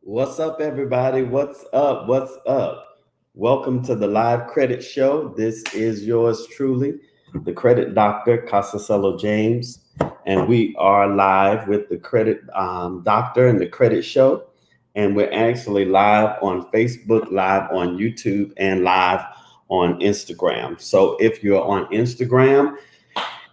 What's up, everybody? What's up? What's up? Welcome to the live credit show. This is yours truly, the credit doctor, Casacello James, and we are live with the credit doctor and the credit show. And we're actually live on Facebook, live on YouTube, and live on Instagram. So if you're on Instagram,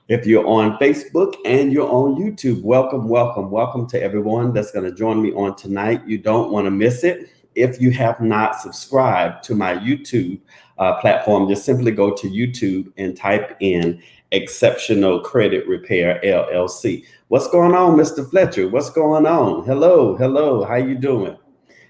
if you're on Facebook and you're on YouTube, welcome, welcome, welcome to everyone that's going to join me on tonight. You don't want to miss it. If you have not subscribed to my YouTube platform, just simply go to YouTube and type in Exceptional Credit Repair LLC. What's going on, Mr. Fletcher? What's going on? Hello, hello. How you doing?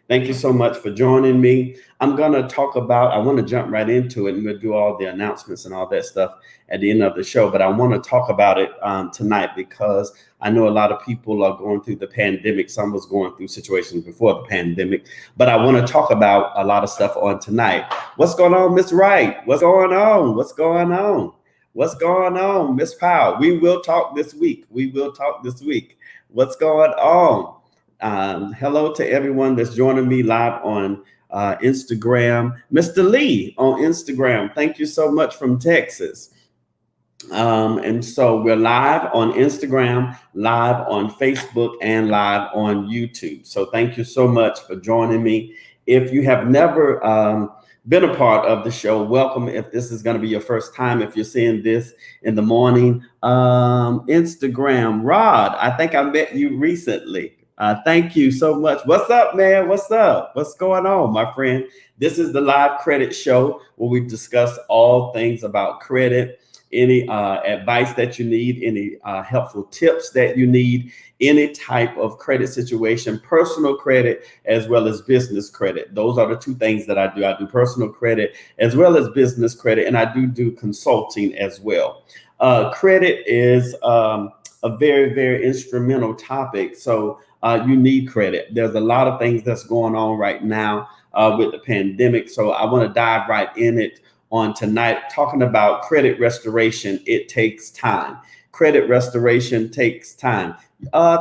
Thank you so much for joining me. I want to jump right into it and we'll do all the announcements and all that stuff at the end of the show. But I want to talk about it tonight because I know a lot of people are going through the pandemic. Some was going through situations before the pandemic. But I want to talk about a lot of stuff on tonight. What's going on, Miss Wright? What's going on? What's going on? What's going on, Miss Powell? We will talk this week. We will talk this week. What's going on? Hello to everyone that's joining me live on Instagram. Mr. Lee on Instagram, thank you so much from Texas. And so we're live on Instagram, live on Facebook, and live on YouTube. So thank you so much for joining me. If you have never been a part of the show, welcome. If this is going to be your first time, if you're seeing this in the morning, Instagram, Rod, I think I met you recently. Thank you so much. What's up, man? What's up? What's going on, my friend? This is the live credit show where we discuss all things about credit, any advice that you need, any helpful tips that you need, any type of credit situation, personal credit as well as business credit. Those are the two things that I do. I do personal credit as well as business credit, and I do consulting as well. Credit is a very, very instrumental topic. So you need credit. There's a lot of things that's going on right now with the pandemic. So I want to dive right in it on tonight, talking about credit restoration. It takes time. Credit restoration takes time.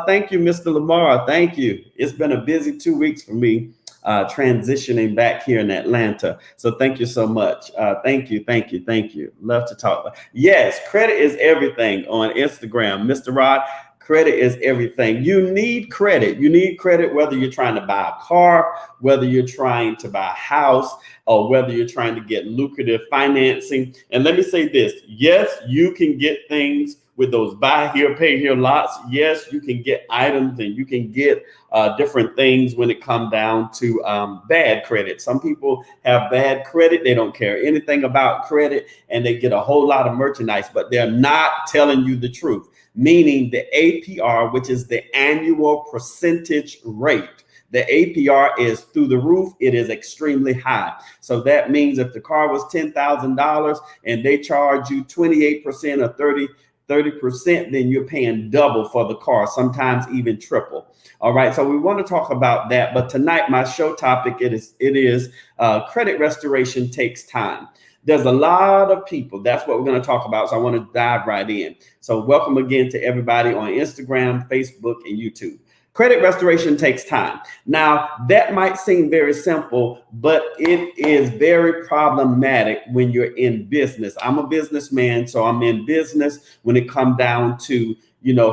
Thank you, Mr. Lamar. Thank you. It's been a busy 2 weeks for me transitioning back here in Atlanta. So thank you so much. Thank you. Love to talk. Yes, credit is everything on Instagram. Mr. Rod, credit is everything. You need credit. You need credit whether you're trying to buy a car, whether you're trying to buy a house, or whether you're trying to get lucrative financing. And let me say this. Yes, you can get things with those buy here, pay here lots. Yes, you can get items and you can get different things when it comes down to bad credit. Some people have bad credit. They don't care anything about credit and they get a whole lot of merchandise, but they're not telling you the truth. Meaning the APR, which is the annual percentage rate. The APR is through the roof. It is extremely high. So that means if the car was $10,000 and they charge you 28% or 30%, then you're paying double for the car, sometimes even triple. All right. So we want to talk about that. But tonight, my show topic, it is credit restoration takes time. There's a lot of people. That's what we're going to talk about. So I want to dive right in. So welcome again to everybody on Instagram, Facebook, and YouTube. Credit restoration takes time. Now, that might seem very simple, but it is very problematic when you're in business. I'm a businessman, so I'm in business when it comes down to,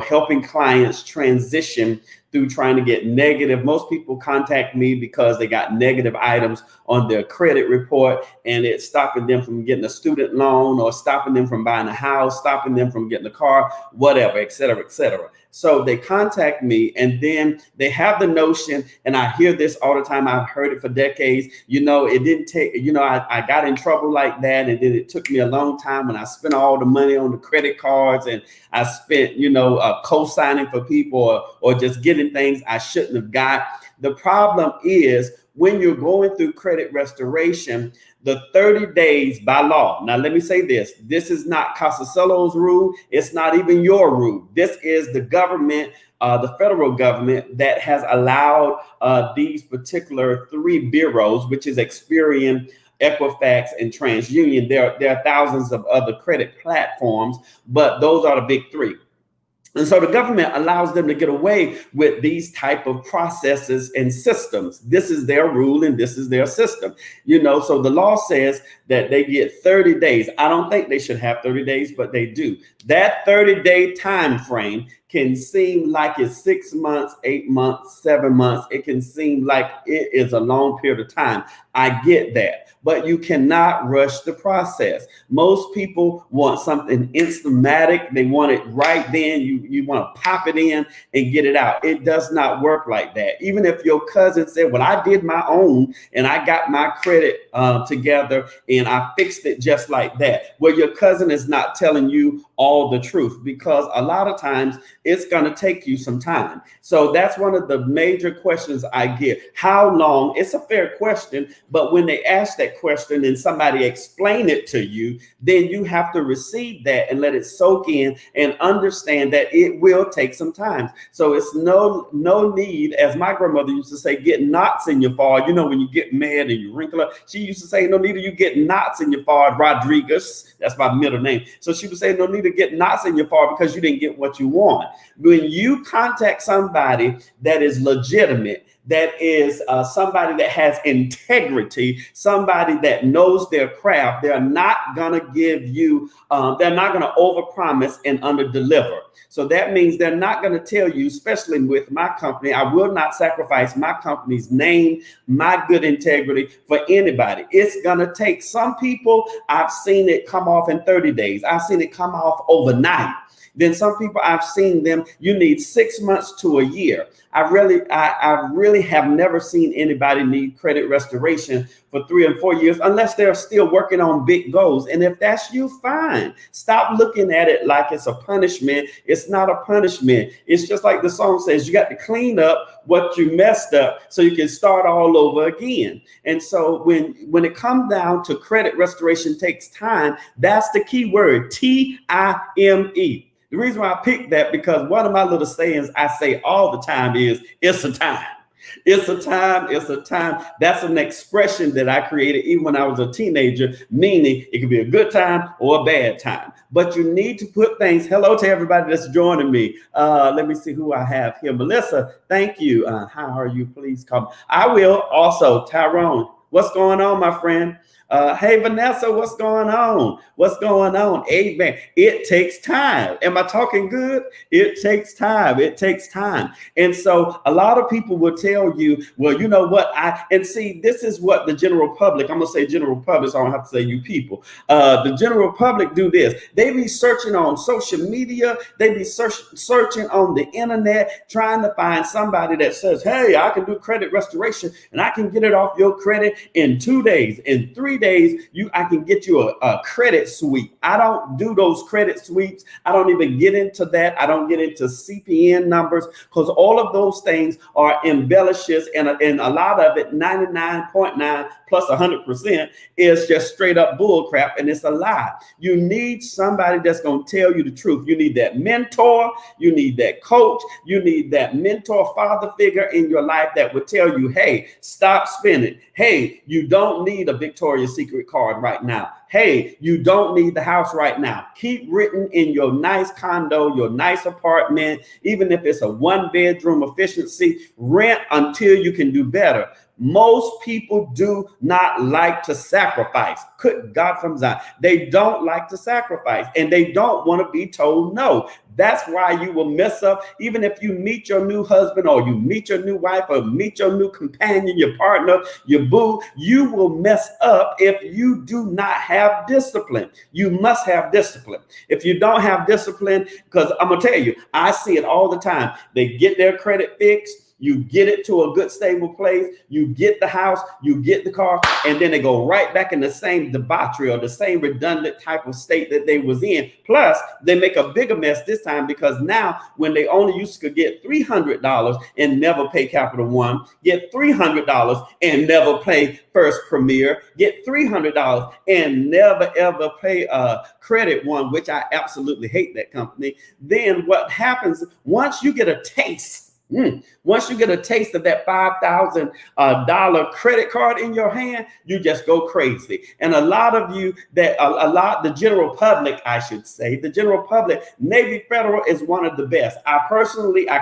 helping clients transition through trying to get negative. Most people contact me because they got negative items on their credit report and it's stopping them from getting a student loan or stopping them from buying a house, stopping them from getting a car, whatever, et cetera, et cetera. So they contact me and then they have the notion, and I hear this all the time. I've heard it for decades. It didn't take, I got in trouble like that. And then it took me a long time when I spent all the money on the credit cards and I spent, co-signing for people or just getting things I shouldn't have got. The problem is when you're going through credit restoration, the 30 days by law. Now, let me say this. This is not Casacello's rule. It's not even your rule. This is the government, the federal government that has allowed these particular three bureaus, which is Experian, Equifax, and TransUnion. There are thousands of other credit platforms, but those are the big three. And so the government allows them to get away with these type of processes and systems. This is their rule and this is their system. So the law says that they get 30 days. I don't think they should have 30 days, but they do. That 30-day time frame can seem like it's 6 months, 8 months, 7 months. It can seem like it is a long period of time. I get that. But you cannot rush the process. Most people want something instamatic. They want it right then. You want to pop it in and get it out. It does not work like that. Even if your cousin said, well, I did my own and I got my credit together and I fixed it just like that. Well, your cousin is not telling you all the truth, because a lot of times it's going to take you some time. So that's one of the major questions I get. How long? It's a fair question, but when they ask that question and somebody explain it to you, then you have to receive that and let it soak in and understand that it will take some time. So it's no need, as my grandmother used to say, get knots in your forehead. When you get mad and you wrinkle up, she used to say, no need of you get knots in your forehead. Rodriguez, that's my middle name. So she would say, no need to get knots in your forehead because you didn't get what you want. When you contact somebody that is legitimate, that is somebody that has integrity, somebody that knows their craft, they're not going to give you, they're not going to overpromise and underdeliver. So that means they're not going to tell you, especially with my company, I will not sacrifice my company's name, my good integrity for anybody. It's going to take some people. I've seen it come off in 30 days. I've seen it come off overnight. Then some people I've seen them, you need 6 months to a year. I really have never seen anybody need credit restoration for 3 and 4 years unless they're still working on big goals. And if that's you, fine. Stop looking at it like it's a punishment. It's not a punishment. It's just like the song says, you got to clean up what you messed up so you can start all over again. And so when it comes down to credit restoration takes time, that's the key word, T-I-M-E. The reason why I picked that, because one of my little sayings I say all the time is, it's a time. It's a time. It's a time. That's an expression that I created even when I was a teenager, meaning it could be a good time or a bad time. But you need to put things. Hello to everybody that's joining me. Let me see who I have here. Melissa, thank you. How are you? Please come. I will. Also, Tyrone, what's going on, my friend? Hey, Vanessa, what's going on? What's going on? Amen. It takes time. Am I talking good? It takes time. It takes time. And so a lot of people will tell you, well, you know what? And see, this is what the general public, I'm going to say general public, so I don't have to say you people. The general public do this. They be searching on social media. They be searching on the internet, trying to find somebody that says, hey, I can do credit restoration and I can get it off your credit in 2 days, in 3 days, I can get you a credit sweep. I don't do those credit sweeps. I don't even get into that. I don't get into CPN numbers, because all of those things are embellishes, and a lot of it, 99.9 plus 100%, is just straight up bull crap, and it's a lie. You need somebody that's going to tell you the truth. You need that mentor. You need that coach. You need that mentor father figure in your life that would tell you, hey, stop spending. Hey, you don't need a Victoria's Secret card right now. Hey, you don't need the house right now. Keep renting in your nice condo, your nice apartment, even if it's a 1-bedroom efficiency, rent until you can do better. Most people do not like to sacrifice. Good God from Zion. They don't like to sacrifice, and they don't want to be told no. That's why you will mess up. Even if you meet your new husband, or you meet your new wife, or meet your new companion, your partner, your boo, you will mess up if you do not have discipline. You must have discipline. If you don't have discipline, because I'm going to tell you, I see it all the time. They get their credit fixed. You get it to a good, stable place. You get the house, you get the car, and then they go right back in the same debauchery or the same redundant type of state that they was in. Plus, they make a bigger mess this time, because now when they only used to get $300 and never pay Capital One, get $300 and never pay First Premier, get $300 and never ever pay Credit One, which I absolutely hate that company. Then what happens once you get a taste Once you get a taste of that $5,000 credit card in your hand, you just go crazy. And a lot of you the general public, I should say, the general public, Navy Federal is one of the best. I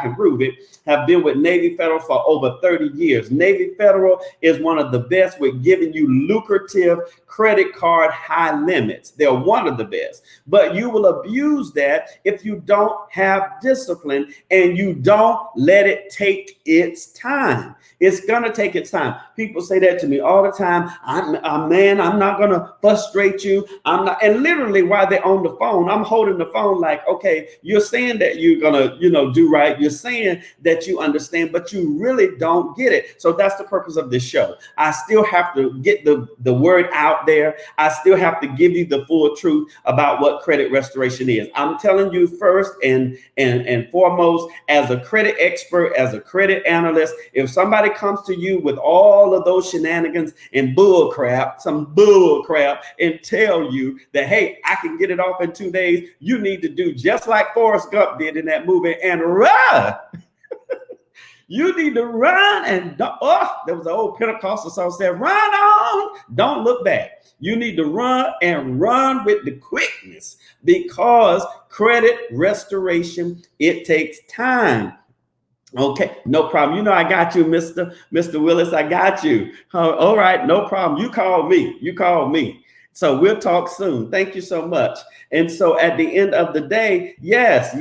can prove it, have been with Navy Federal for over 30 years. Navy Federal is one of the best with giving you lucrative credit card high limits. They're one of the best, but you will abuse that if you don't have discipline and you don't let it take its time. It's gonna take its time. People say that to me all the time. I'm not gonna frustrate you. I'm not. And literally, while they're on the phone, I'm holding the phone like, okay, you're saying that you're gonna, do right. You're saying that you understand, but you really don't get it. So that's the purpose of this show. I still have to get the word out there. I still have to give you the full truth about what credit restoration is. I'm telling you first and foremost, as a credit expert, as a credit analyst, if somebody comes to you with all of those shenanigans and bull crap, and tell you that, hey, I can get it off in 2 days, you need to do just like Forrest Gump did in that movie and run. You need to run and there was an old Pentecostal song said, run on, don't look back. You need to run and run with the quickness, because credit restoration, it takes time. Okay, no problem. I got you, Mr. Willis. I got you. All right, no problem. You call me. So we'll talk soon. Thank you so much. And so at the end of the day, yes,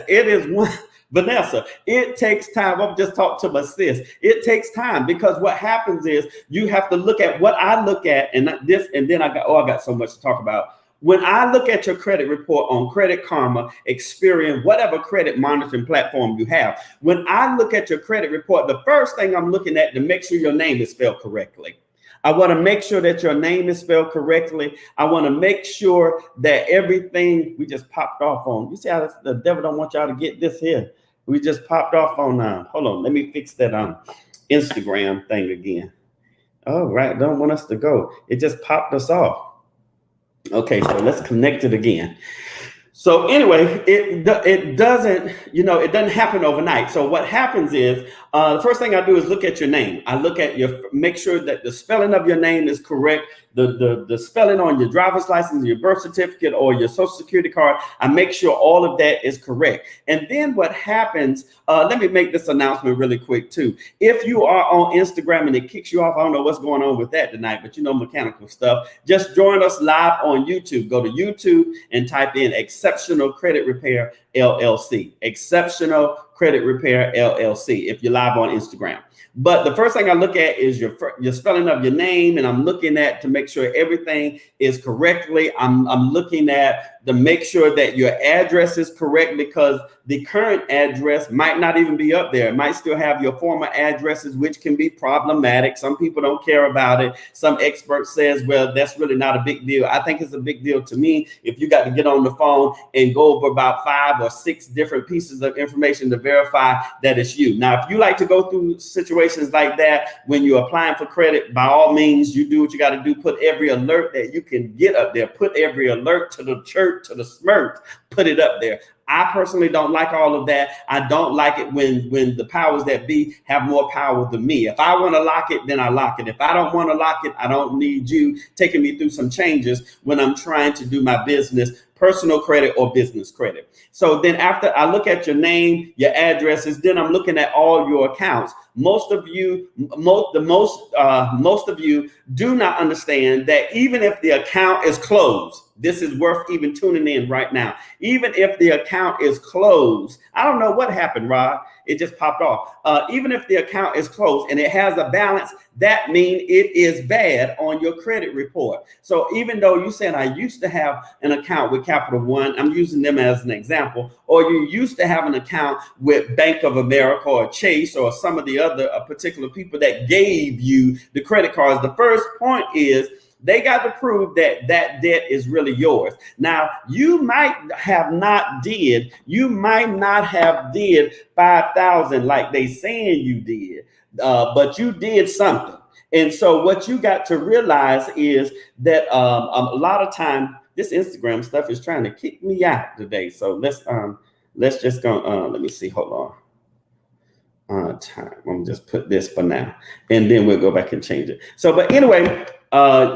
it is one. Vanessa, it takes time. I've just talked to my sis. It takes time, because what happens is you have to look at what I look at, and then I got so much to talk about. When I look at your credit report on Credit Karma, Experian, whatever credit monitoring platform you have, when I look at your credit report, the first thing I'm looking at to make sure your name is spelled correctly. I want to make sure that your name is spelled correctly. I want to make sure that everything we just popped off on. You see how the devil don't want y'all to get this here. We just popped off on, hold on, let me fix that Instagram thing again. All right, don't want us to go. It just popped us off. Okay, so let's connect it again. So anyway, it doesn't, it doesn't happen overnight. So what happens is the first thing I do is look at your name. I look at make sure that the spelling of your name is correct. The spelling on your driver's license, your birth certificate, or your social security card, I make sure all of that is correct. And then what happens, let me make this announcement really quick too. If you are on Instagram and it kicks you off, I don't know what's going on with that tonight, but mechanical stuff, just join us live on YouTube. Go to YouTube and type in Exceptional Credit Repair LLC. Exceptional Credit Repair LLC if you're live on Instagram. But the first thing I look at is your spelling of your name, and I'm looking at to make sure everything is correctly. I'm looking at to make sure that your address is correct, because the current address might not even be up there. It might still have your former addresses, which can be problematic. Some people don't care about it. Some expert says, well, that's really not a big deal. I think it's a big deal to me if you got to get on the phone and go over about 5 or 6 different pieces of information to verify that it's you. Now, if you like to go through situations like that when you're applying for credit, by all means, you do what you got to do. Put every alert that you can get up there. Put every alert to the church, to the smirk, put it up there. I personally don't like all of that. I don't like it when the powers that be have more power than me. If I want to lock it, then I lock it. If I don't want to lock it, I don't need you taking me through some changes when I'm trying to do my business, personal credit or business credit. So then after I look at your name, your addresses, then I'm looking at all your accounts. Most of you do not understand that even if the account is closed, this is worth even tuning in right now. Even if the account is closed, I don't know what happened, Rod. It just popped off. Even if the account is closed and it has a balance, that means it is bad on your credit report. So even though you said I used to have an account with Capital One, I'm using them as an example, or you used to have an account with Bank of America or Chase or some of the other particular people that gave you the credit cards, the first point is they got to prove that that debt is really yours. Now, you might not have did 5,000 like they saying you did, but you did something. And so what you got to realize is that a lot of time this Instagram stuff is trying to kick me out today. So let's just go. Let me see. Hold on. time. I'm just put this for now, and then we'll go back and change it. So, but anyway,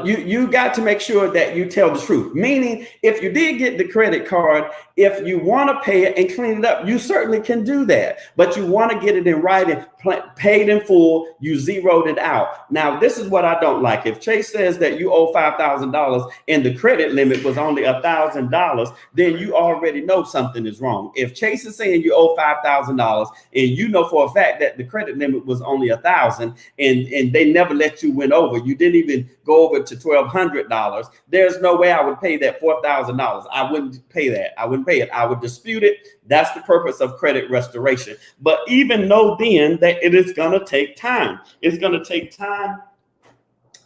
you got to make sure that you tell the truth. Meaning, if you did get the credit card, if you want to pay it and clean it up, you certainly can do that. But you want to get it in writing, paid in full. You zeroed it out. Now, this is what I don't like. If Chase says that you owe $5,000 and the credit limit was only $1,000, then you already know something is wrong. If Chase is saying you owe $5,000 and you know for a fact that the credit limit was only $1,000 and they never let you win over, you didn't even go over to $1,200. There's no way I would pay that $4,000. I wouldn't pay that. I wouldn't pay it. I would dispute it. That's the purpose of credit restoration. But even know then that it is going to take time. It's going to take time.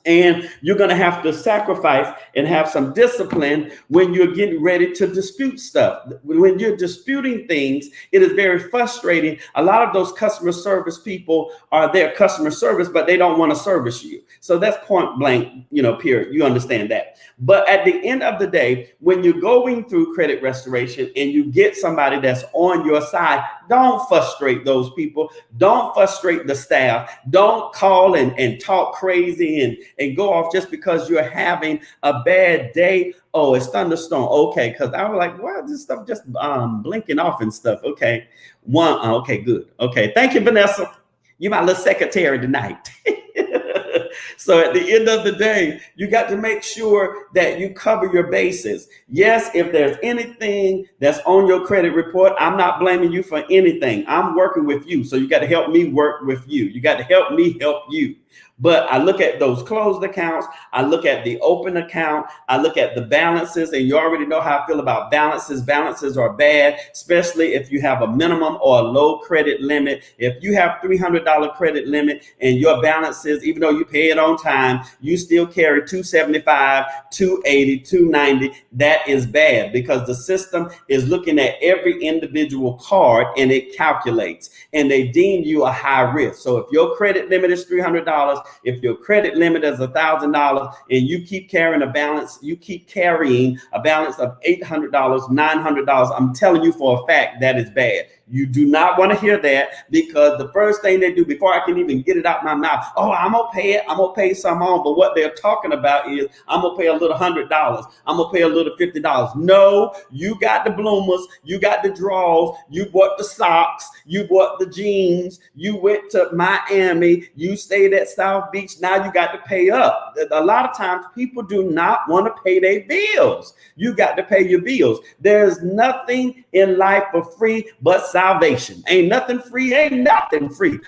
And you're going to have to sacrifice and have some discipline when you're getting ready to dispute stuff. When you're disputing things, it is very frustrating. A lot of those customer service people are their customer service, but they don't want to service you. So that's point blank, period. You understand that. But at the end of the day, when you're going through credit restoration and you get somebody that's on your side, don't frustrate those people. Don't frustrate the staff. Don't call and talk crazy and go off just because you're having a bad day. Oh, it's thunderstorm. Okay, because I was like, why is this stuff just blinking off and stuff? Okay, okay, good. Okay, thank you, Vanessa. You're my little secretary tonight. So at the end of the day, you got to make sure that you cover your bases. Yes, if there's anything that's on your credit report, I'm not blaming you for anything. I'm working with you. So you got to help me work with you. You got to help me help you. But I look at those closed accounts. I look at the open account. I look at the balances, and you already know how I feel about balances. Balances are bad, especially if you have a minimum or a low credit limit. If you have $300 credit limit and your balances, even though you pay it on time, you still carry $275, $280, $290. That is bad because the system is looking at every individual card and it calculates, and they deem you a high risk. So if your credit limit is $300, if your credit limit is $1,000 and you keep carrying a balance, of $800, $900, I'm telling you for a fact that is bad. You do not want to hear that, because the first thing they do before I can even get it out my mouth, oh, I'm going to pay it. I'm going to pay some on. But what they're talking about is I'm going to pay a little $100. I'm going to pay a little $50. No, you got the bloomers. You got the draws. You bought the socks. You bought the jeans. You went to Miami. You stayed at South Beach. Now you got to pay up. A lot of times people do not want to pay their bills. You got to pay your bills. There's nothing in life for free but salvation. Ain't nothing free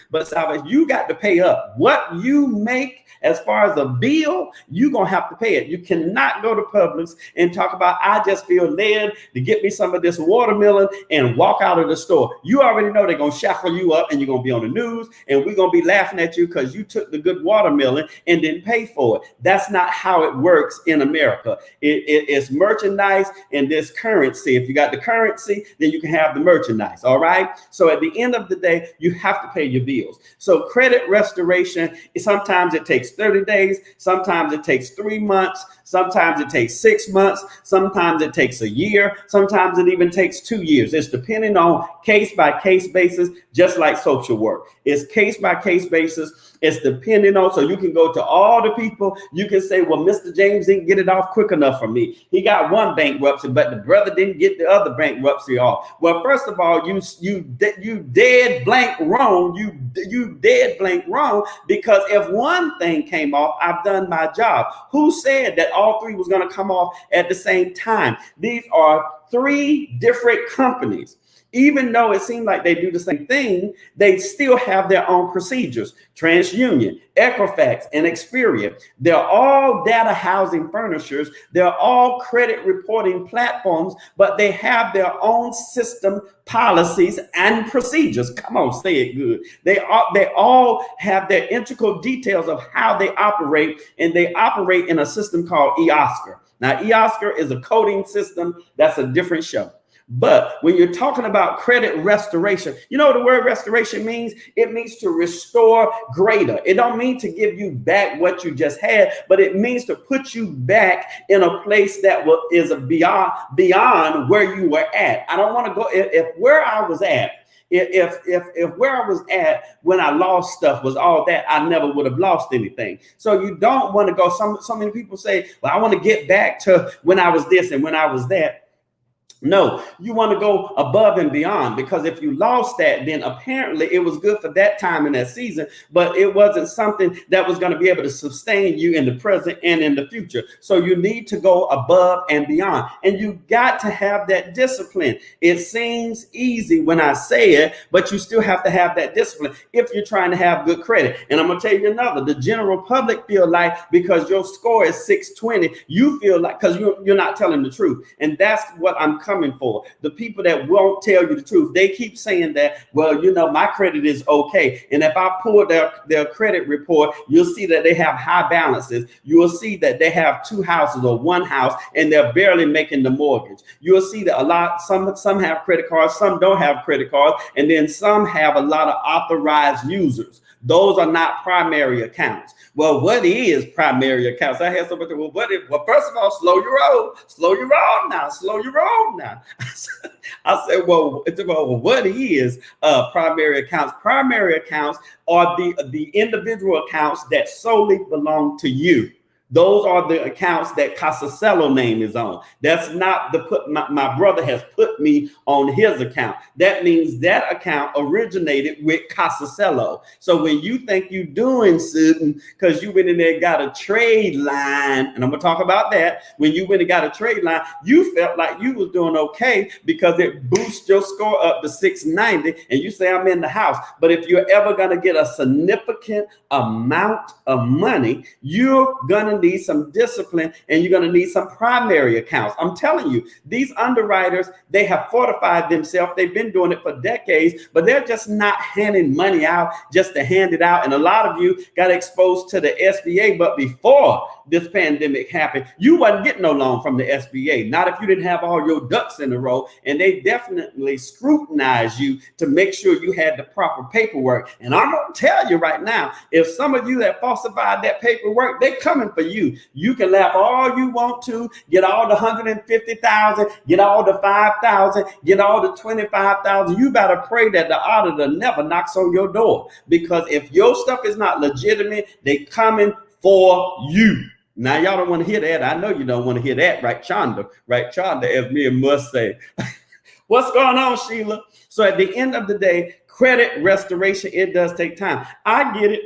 but salvation. You got to pay up. What you make as far as a bill, you're going to have to pay it. You cannot go to Publix and talk about, I just feel led to get me some of this watermelon and walk out of the store. You already know they're going to shackle you up and you're going to be on the news and we're going to be laughing at you because you took the good watermelon and didn't pay for it. That's not how it works in America. It's merchandise and this currency. If you got the currency, then you can have the merchandise. All right. So at the end of the day, you have to pay your bills. So credit restoration, sometimes it takes 30 days. Sometimes it takes 3 months. Sometimes it takes 6 months. Sometimes it takes a year. Sometimes it even takes 2 years. It's depending on case by case basis, just like social work. It's case by case basis. It's depending on, so you can go to all the people. You can say, well, Mr. James didn't get it off quick enough for me. He got one bankruptcy, but the brother didn't get the other bankruptcy off. Well, first of all, you dead blank wrong. You dead blank wrong, because if one thing came off, I've done my job. Who said that all three was going to come off at the same time? These are 3 different companies. Even though it seemed like they do the same thing, they still have their own procedures. TransUnion, Equifax, and Experian. They're all data housing furnishers. They're all credit reporting platforms, but they have their own system, policies, and procedures. Come on, say it good. They all have their integral details of how they operate, and they operate in a system called eOscar. Now, eOscar is a coding system. That's a different show. But when you're talking about credit restoration, you know what the word restoration means? It means to restore greater. It don't mean to give you back what you just had, but it means to put you back in a place that is beyond where you were at. I don't want to go if where I was at If where I was at when I lost stuff was all that, I never would have lost anything. So you don't want to go. So many people say, well, I want to get back to when I was this and when I was that. No, you want to go above and beyond, because if you lost that, then apparently it was good for that time in that season, but it wasn't something that was going to be able to sustain you in the present and in the future. So you need to go above and beyond, and you got to have that discipline. It seems easy when I say it, but you still have to have that discipline if you're trying to have good credit. And I'm going to tell you another. The general public feel like because your score is 620, you feel like because you're not telling the truth. And that's what I'm coming for. The people that won't tell you the truth, they keep saying that, well, you know, my credit is okay. And if I pull their credit report, you'll see that they have high balances. You will see that they have 2 houses or 1 house and they're barely making the mortgage. You'll see that some have credit cards, some don't have credit cards, and then some have a lot of authorized users. Those are not primary accounts. Well, what is primary accounts? I had somebody, well, first of all, slow your roll now. I said, well, what is primary accounts? Primary accounts are the individual accounts that solely belong to you. Those are the accounts that Casacello name is on. That's not my brother has put me on his account. That means that account originated with Casacello. So when you think you're doing something because you went in there and got a trade line, and I'm gonna talk about that. When you went and got a trade line, you felt like you was doing okay because it boosts your score up to 690, and you say I'm in the house. But if you're ever gonna get a significant amount of money, you're gonna need some discipline, and you're going to need some primary accounts. I'm telling you, these underwriters, they have fortified themselves. They've been doing it for decades, but they're just not handing money out just to hand it out. And a lot of you got exposed to the SBA, but before this pandemic happened, you wasn't getting no loan from the SBA, not if you didn't have all your ducks in a row. And they definitely scrutinized you to make sure you had the proper paperwork. And I'm going to tell you right now, if some of you that falsified that paperwork, they're coming for you. You can laugh all you want to, get all the 150,000, get all the 5,000, get all the 25,000. You better pray that the auditor never knocks on your door, because if your stuff is not legitimate, they coming for you. Now, y'all don't want to hear that. I know you don't want to hear that, right, Chonda? Right, Chonda, as me and must say. What's going on, Sheila? So at the end of the day, credit restoration, it does take time. I get it.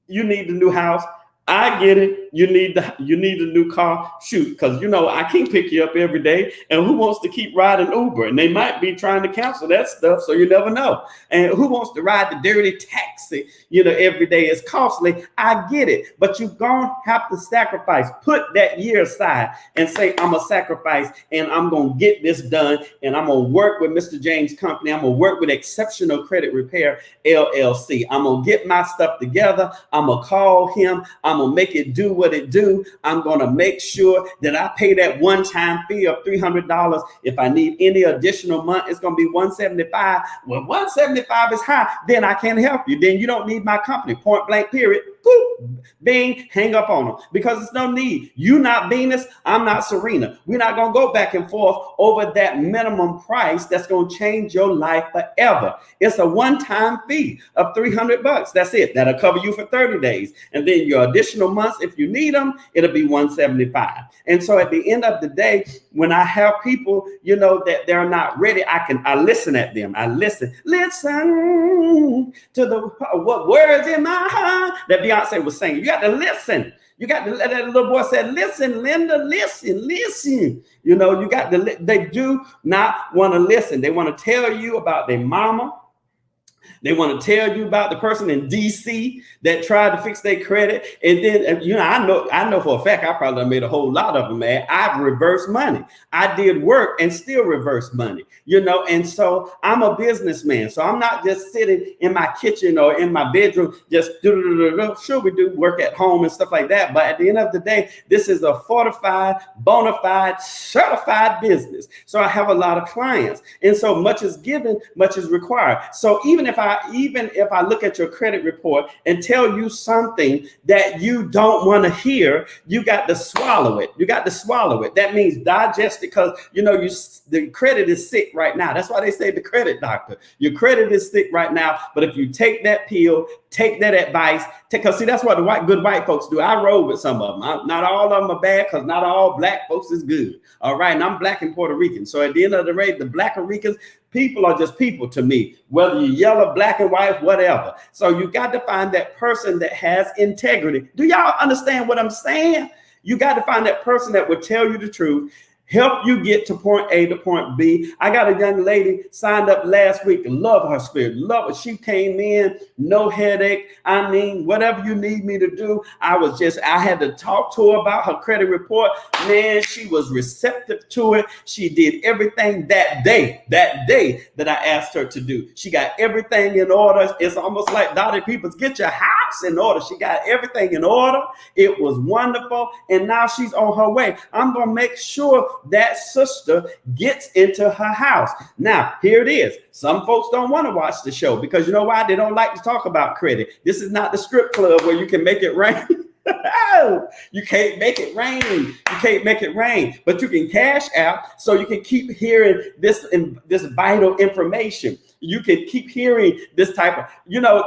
You need the new house. I get it. You need a new car. Shoot, because you know I can't pick you up every day. And who wants to keep riding Uber? And they might be trying to cancel that stuff, so you never know. And who wants to ride the dirty taxi? You know, every day is costly. I get it, but you're gonna have to sacrifice. Put that year aside and say, I'm gonna sacrifice, and I'm gonna get this done, and I'm gonna work with Mr. James Company. I'm gonna work with Exceptional Credit Repair LLC. I'm gonna get my stuff together. I'm gonna call him. I'm gonna make it do what it do. I'm gonna make sure that I pay that one-time fee of $300. If I need any additional month, it's gonna be $175. Well, $175 is high, then I can't help you. Then you don't need my company. Point blank, period. Boop, bing, hang up on them, because it's no need. You not Venus, I'm not Serena. We're not gonna go back and forth over that minimum price that's gonna change your life forever. It's a one-time fee of $300. That's it. That'll cover you for 30 days. And then your additional months, if you need them, it'll be $175. And so at the end of the day, when I have people, you know, that they're not ready, I listen at them. I listen to the what words in my heart that Beyonce was saying. You got to listen. You got to let that little boy say, listen, Linda, listen. You know, you got to, they do not want to listen. They want to tell you about their mama. They want to tell you about the person in DC that tried to fix their credit. And then, you know, I know for a fact, I probably made a whole lot of them mad. I've reversed money. I did work and still reversed money, you know. And so I'm a businessman. So I'm not just sitting in my kitchen or in my bedroom, just sure, we do work at home and stuff like that. But at the end of the day, this is a fortified, bona fide, certified business. So I have a lot of clients. And so much is given, much is required. So even if if I look at your credit report and tell you something that you don't want to hear, you got to swallow it. You got to swallow it. That means digest it, because the credit is sick right now. That's why they say the credit doctor. Your credit is sick right now. But if you take that pill, take that advice, because see, that's what the good white folks do. I roll with some of them. Not all of them are bad, because not all black folks is good. All right. And I'm black and Puerto Rican. So at the end of the day, the Black Ricans, people are just people to me, whether you're yellow, black and white, whatever. So you got to find that person that has integrity. Do y'all understand what I'm saying? You got to find that person that will tell you the truth, help you get to point A to point B. I got a young lady signed up last week. Love her spirit. Love her. She came in, no headache. I mean, whatever you need me to do. I had to talk to her about her credit report. Man, she was receptive to it. She did everything that day that I asked her to do. She got everything in order. It's almost like Dottie Peoples, get your house in order. She got everything in order. It was wonderful. And now she's on her way. I'm going to make sure that sister gets into her house. Now, here it is. Some folks don't want to watch the show because you know why? They don't like to talk about credit. This is not the strip club where you can make it rain. You can't make it rain. You can't make it rain, but you can cash out so you can keep hearing this vital information. You can keep hearing this type of,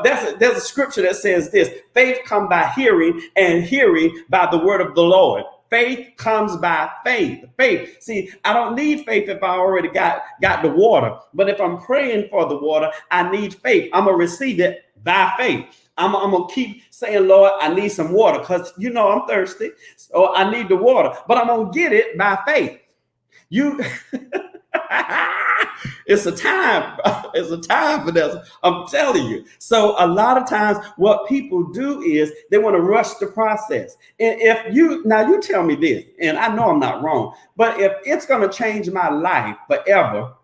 there's a scripture that says this: faith comes by hearing, and hearing by the word of the Lord. Faith comes by faith. Faith. See, I don't need faith if I already got the water. But if I'm praying for the water, I need faith. I'm going to receive it by faith. I'm going to keep saying, Lord, I need some water because, I'm thirsty. So I need the water. But I'm going to get it by faith. It's a time. It's a time for this. I'm telling you. So a lot of times what people do is they want to rush the process. And you tell me this, and I know I'm not wrong, but if it's going to change my life forever,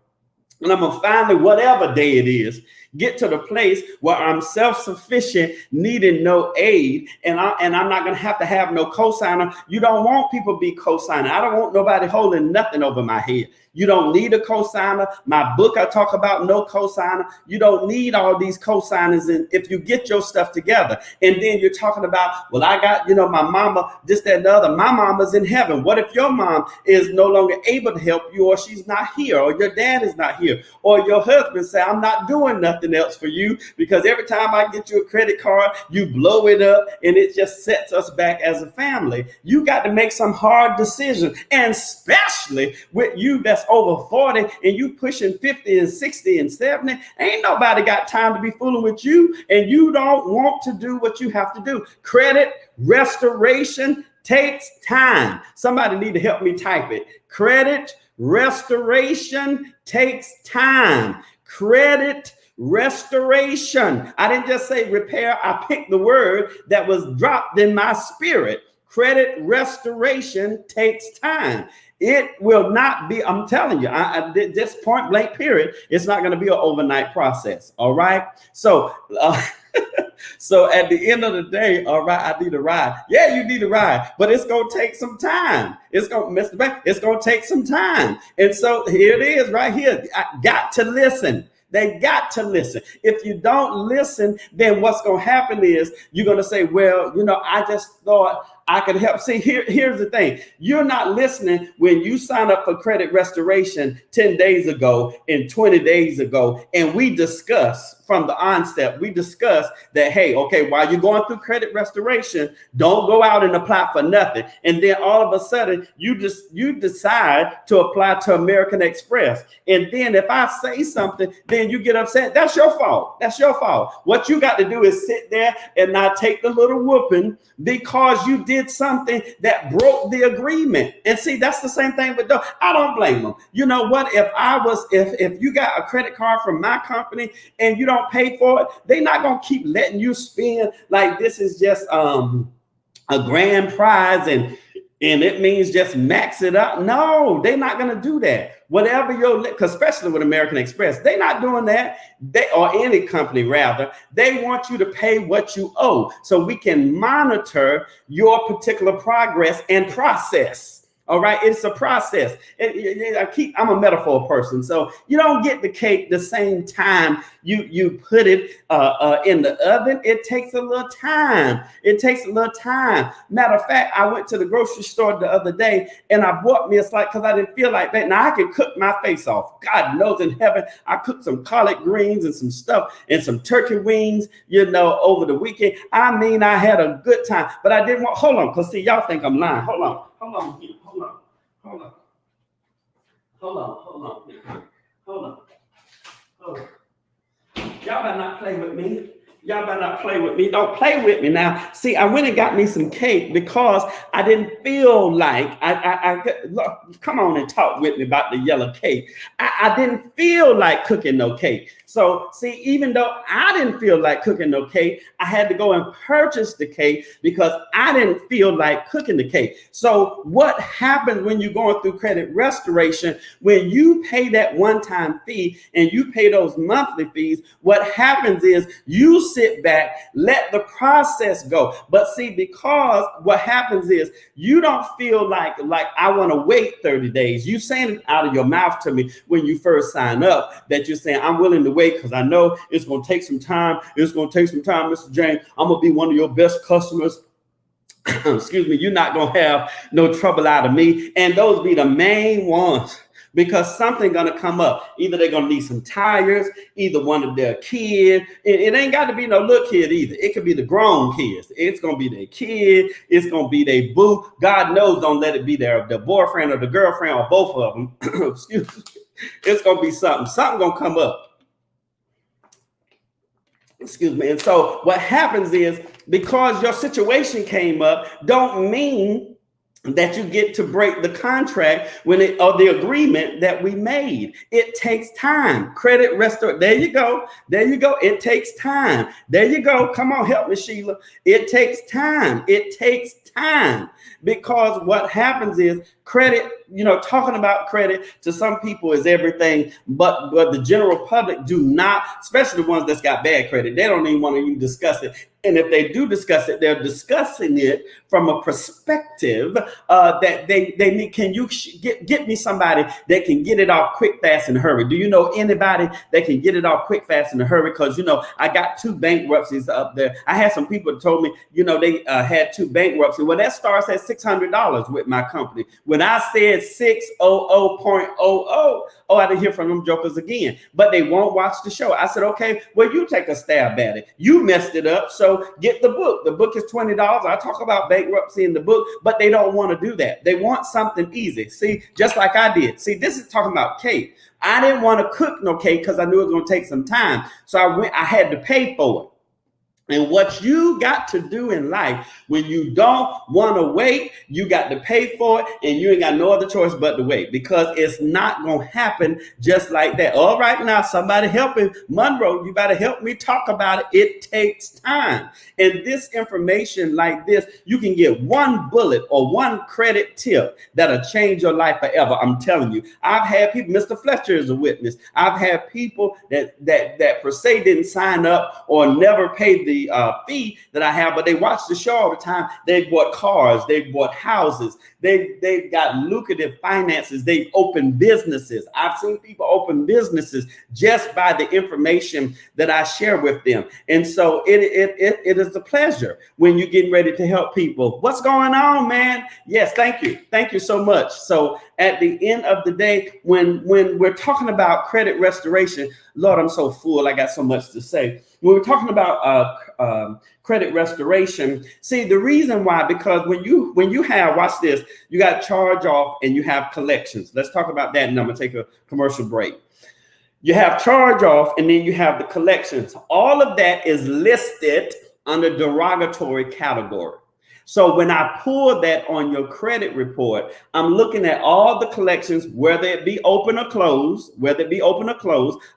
and I'm going to finally, whatever day it is, get to the place where I'm self-sufficient, needing no aid, and I'm not going to have no cosigner. You don't want people to be cosigner. I don't want nobody holding nothing over my head. You don't need a cosigner. My book, I talk about no cosigner. You don't need all these cosigners. And if you get your stuff together, and then you're talking about, well, I got, my mama, this, that, and the other. My mama's in heaven. What if your mom is no longer able to help you, or she's not here, or your dad is not here, or your husband say, I'm not doing nothing else for you because every time I get you a credit card, you blow it up, and it just sets us back as a family. You got to make some hard decisions, and especially with you that's over 40 and you pushing 50 and 60 and 70, ain't nobody got time to be fooling with you, and you don't want to do what you have to do. Credit restoration takes time. Somebody need to help me type it. Credit restoration takes time. Credit restoration. I didn't just say repair. I picked the word that was dropped in my spirit. Credit restoration takes time. It will not be, I'm telling you, this point blank period, it's not going to be an overnight process. All right. So, so at the end of the day, all right, I need a ride. Yeah, you need a ride, but it's going to take some time. It's going to take some time. And so here it is right here. I got to listen. They got to listen. If you don't listen, then what's going to happen is you're going to say, well, I just thought I could help. See, here's the thing. You're not listening when you sign up for credit restoration 10 days ago and 20 days ago. And we discuss from the onset, we discuss that, hey, okay, while you're going through credit restoration, don't go out and apply for nothing. And then all of a sudden you decide to apply to American Express. And then if I say something, then you get upset. That's your fault. That's your fault. What you got to do is sit there and not take the little whooping because you did something that broke the agreement. And see, that's the same thing with those. I don't blame them. You know what? If you got a credit card from my company and you don't pay for it, they're not going to keep letting you spend like this is just a grand prize and it means just max it up. No, they're not going to do that. Whatever because especially with American Express, they're not doing that. Or any company rather, they want you to pay what you owe so we can monitor your particular progress and process. All right, it's a process. I'm a metaphor person, so you don't get the cake the same time you put it in the oven. It takes a little time. It takes a little time. Matter of fact, I went to the grocery store the other day and I bought me a slice because I didn't feel like that. Now I can cook my face off. God knows in heaven, I cooked some collard greens and some stuff and some turkey wings, over the weekend. I mean, I had a good time, but I didn't want. Hold on, because see, y'all think I'm lying. Hold on. Hold on. Y'all better not play with me. Don't play with me now. See, I went and got me some cake because I didn't feel like look, come on and talk with me about the yellow cake. I didn't feel like cooking no cake. So see, even though I didn't feel like cooking no cake, I had to go and purchase the cake because I didn't feel like cooking the cake. So what happens when you're going through credit restoration, when you pay that one-time fee and you pay those monthly fees, what happens is you sit back, let the process go. But see, because what happens is you don't feel like I want to wait 30 days. You saying it out of your mouth to me when you first sign up that you're saying, I'm willing to wait because I know it's going to take some time. It's going to take some time, Mr. James. I'm going to be one of your best customers. Excuse me. You're not going to have no trouble out of me. And those be the main ones. Because something's going to come up. Either they're going to need some tires, either one of their kids. It ain't got to be no little kid either. It could be the grown kids. It's going to be their kid. It's going to be their boo. God knows, don't let it be their boyfriend or the girlfriend or both of them. Excuse me. It's going to be something. Something going to come up. Excuse me. And so what happens is because your situation came up, don't mean that you get to break the contract or the agreement that we made. It takes time. Credit restore. There you go. It takes time. There you go. Come on, help me, Sheila. It takes time. Because what happens is credit, talking about credit to some people is everything, but the general public do not, especially the ones that's got bad credit. They don't even want to even discuss it. And if they do discuss it, they're discussing it from a perspective that they need. Can you get me somebody that can get it off quick, fast, and hurry? Do you know anybody that can get it off quick, fast, and hurry? Because, I got 2 bankruptcies up there. I had some people that told me, they had 2 bankruptcies. Well, that starts at $600 with my company. When I said 600.00, I didn't hear from them jokers again. But they won't watch the show. I said, okay, well, you take a stab at it. You messed it up. So get the book. The book is $20. I talk about bankruptcy in the book, but they don't want to do that. They want something easy. See, just like I did. See, this is talking about cake. I didn't want to cook no cake because I knew it was going to take some time. So I had to pay for it. And what you got to do in life, when you don't want to wait, you got to pay for it, and you ain't got no other choice but to wait, because it's not going to happen just like that. All right, now somebody help me. Monroe, you got to help me talk about it. It takes time. And this information like this, you can get one bullet or one credit tip that'll change your life forever. I'm telling you, I've had people, Mr. Fletcher is a witness. I've had people that per se didn't sign up or never paid the fee that I have, but they watch the show all the time. They bought cars, they bought houses, they've got lucrative finances, they've opened businesses. I've seen people open businesses just by the information that I share with them. And so it is a pleasure when you're getting ready to help people. What's going on, man? Yes, thank you so much. So at the end of the day, when we're talking about credit restoration, Lord, I'm so full, I got so much to say. When we're talking about credit restoration, see, the reason why, because when you have, watch this, you got charge off and you have collections. Let's talk about that, and I'm gonna take a commercial break. You have charge off and then you have the collections. All of that is listed under derogatory category. So when I pull that on your credit report, I'm looking at all the collections, whether it be open or closed,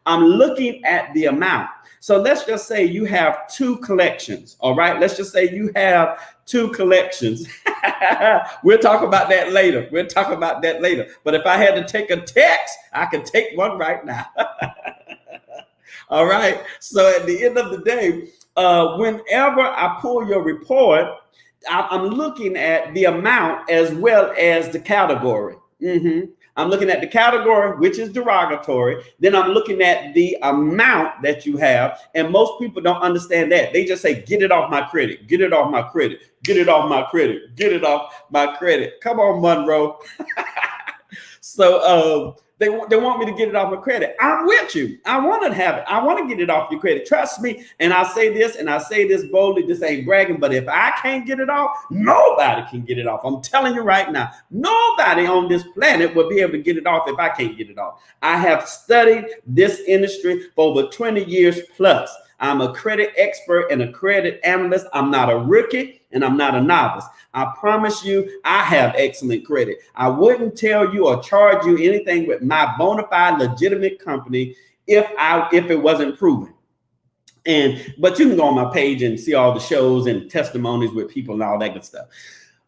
I'm looking at the amount. So let's just say you have 2 collections. All right. Let's just say you have 2 collections. We'll talk about that later. But if I had to take a text, I could take one right now. All right. So at the end of the day, whenever I pull your report, I'm looking at the amount as well as the category. I'm looking at the category, which is derogatory. Then I'm looking at the amount that you have. And most people don't understand that. They just say, get it off my credit, get it off my credit, get it off my credit, get it off my credit. Come on, Monroe. So they want me to get it off my credit. I'm with you. I want to have it. I want to get it off your credit. Trust me. And I say this, and I say this boldly. This ain't bragging, but if I can't get it off, nobody can get it off. I'm telling you right now, nobody on this planet will be able to get it off if I can't get it off. I have studied this industry for over 20 years plus. I'm a credit expert and a credit analyst. I'm not a rookie and I'm not a novice. I promise you, I have excellent credit. I wouldn't tell you or charge you anything with my bona fide legitimate company if it wasn't proven. But you can go on my page and see all the shows and testimonies with people and all that good stuff.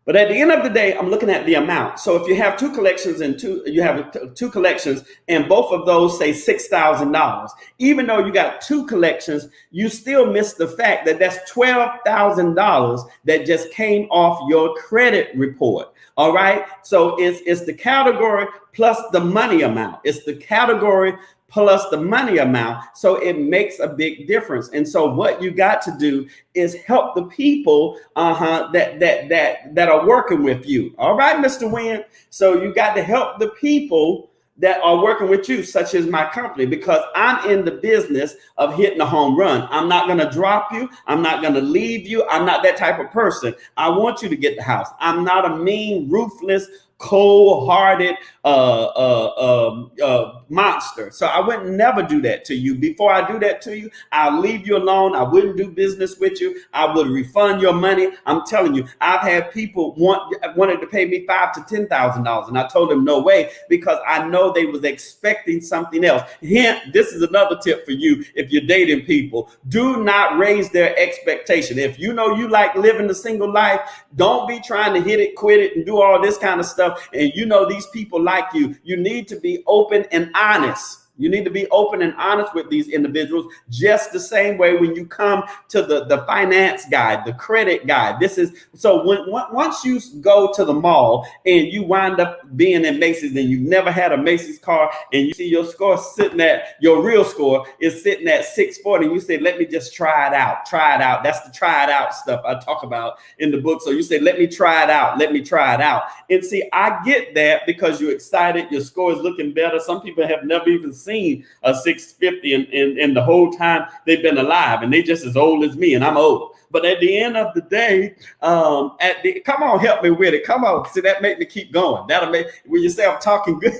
But at the end of the day, I'm looking at the amount. So if you have two collections and two collections and both of those say $6,000, even though you got two collections, you still miss the fact that that's $12,000 that just came off your credit report. All right. So it's the category plus the money amount. It's the category plus the money amount. So it makes a big difference. And so what you got to do is help the people that are working with you. All right, Mr. Wynn. So you got to help the people that are working with you, such as my company, because I'm in the business of hitting a home run. I'm not going to drop you. I'm not going to leave you. I'm not that type of person. I want you to get the house. I'm not a mean, ruthless, cold-hearted monster. So I would never do that to you. Before I do that to you, I'll leave you alone. I wouldn't do business with you. I would refund your money. I'm telling you, I've had people wanted to pay me $5,000 to $10,000, and I told them no way, because I know they was expecting something else. Hint, this is another tip for you if you're dating people. Do not raise their expectation. If you know you like living the single life, don't be trying to hit it, quit it, and do all this kind of stuff. And you know these people like you. You need to be open and honest. You need to be open and honest with these individuals, just the same way when you come to the finance guide, the credit guide. This is so once you go to the mall and you wind up being in Macy's and you've never had a Macy's card and you see your score sitting at, your real score is sitting at 640, and you say, let me just try it out. Try it out. That's the try it out stuff I talk about in the book. So you say, let me try it out. Let me try it out. And see, I get that because you're excited. Your score is looking better. Some people have never even seen a 650 and the whole time they've been alive, and they just as old as me, and I'm old. But at the end of the day, come on, help me with it. Come on. See, that make me keep going. That'll make, when you say I'm talking good,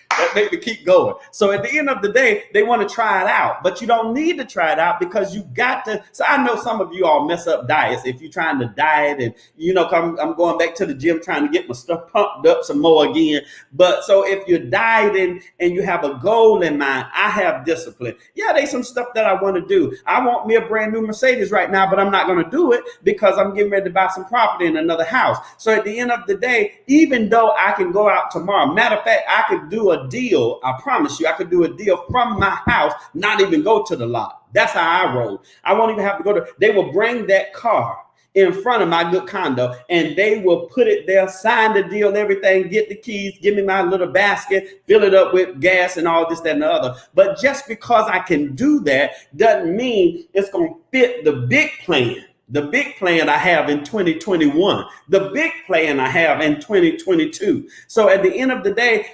that make me keep going. So at the end of the day, they want to try it out, but you don't need to try it out because you got to. So I know some of you all mess up diets. If you're trying to diet and, you know, I'm going back to the gym trying to get my stuff pumped up some more again. But so if you're dieting and you have a goal in mind, I have discipline. Yeah, there's some stuff that I want to do. I want me a brand new Mercedes right now, but I'm not going to do it because I'm getting ready to buy some property in another house. So at the end of the day, even though I can go out tomorrow, matter of fact, I could do a deal. I promise you, I could do a deal from my house, not even go to the lot. That's how I roll. I won't even have to go to, they will bring that car in front of my good condo and they will put it there, sign the deal, everything, get the keys, give me my little basket, fill it up with gas and all this, that, and the other. But just because I can do that doesn't mean it's going to fit the big plan. The big plan I have in 2021, the big plan I have in 2022. So at the end of the day,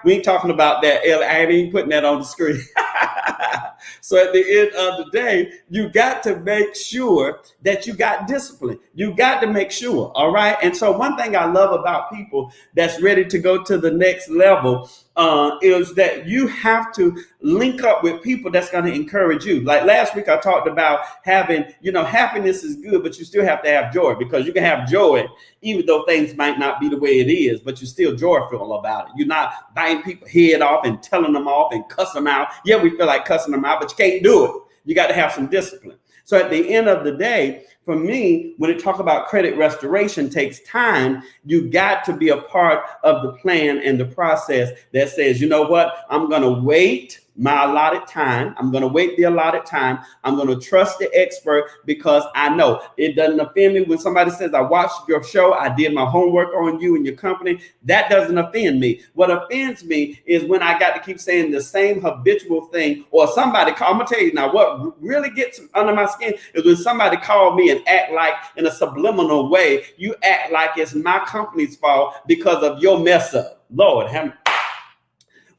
we ain't talking about that. I ain't putting that on the screen. So at the end of the day, you got to make sure that you got discipline. You got to make sure. All right. And so one thing I love about people that's ready to go to the next level is that you have to link up with people that's going to encourage you. Like last week, I talked about having, happiness is good, but you still have to have joy, because you can have joy even though things might not be the way it is, but you're still joyful about it. You're not biting people's head off and telling them off and cussing them out. Yeah, we feel like cussing them out, but you can't do it. You got to have some discipline. So at the end of the day, for me, when it talk about credit restoration takes time, you got to be a part of the plan and the process that says, you know what, I'm going to wait my allotted time. I'm going to wait the allotted time. I'm going to trust the expert because I know it doesn't offend me when somebody says, I watched your show, I did my homework on you and your company. That doesn't offend me. What offends me is when I got to keep saying the same habitual thing, or somebody call. I'm going to tell you now, what really gets under my skin is when somebody call me and act like in a subliminal way, you act like it's my company's fault because of your mess up. Lord,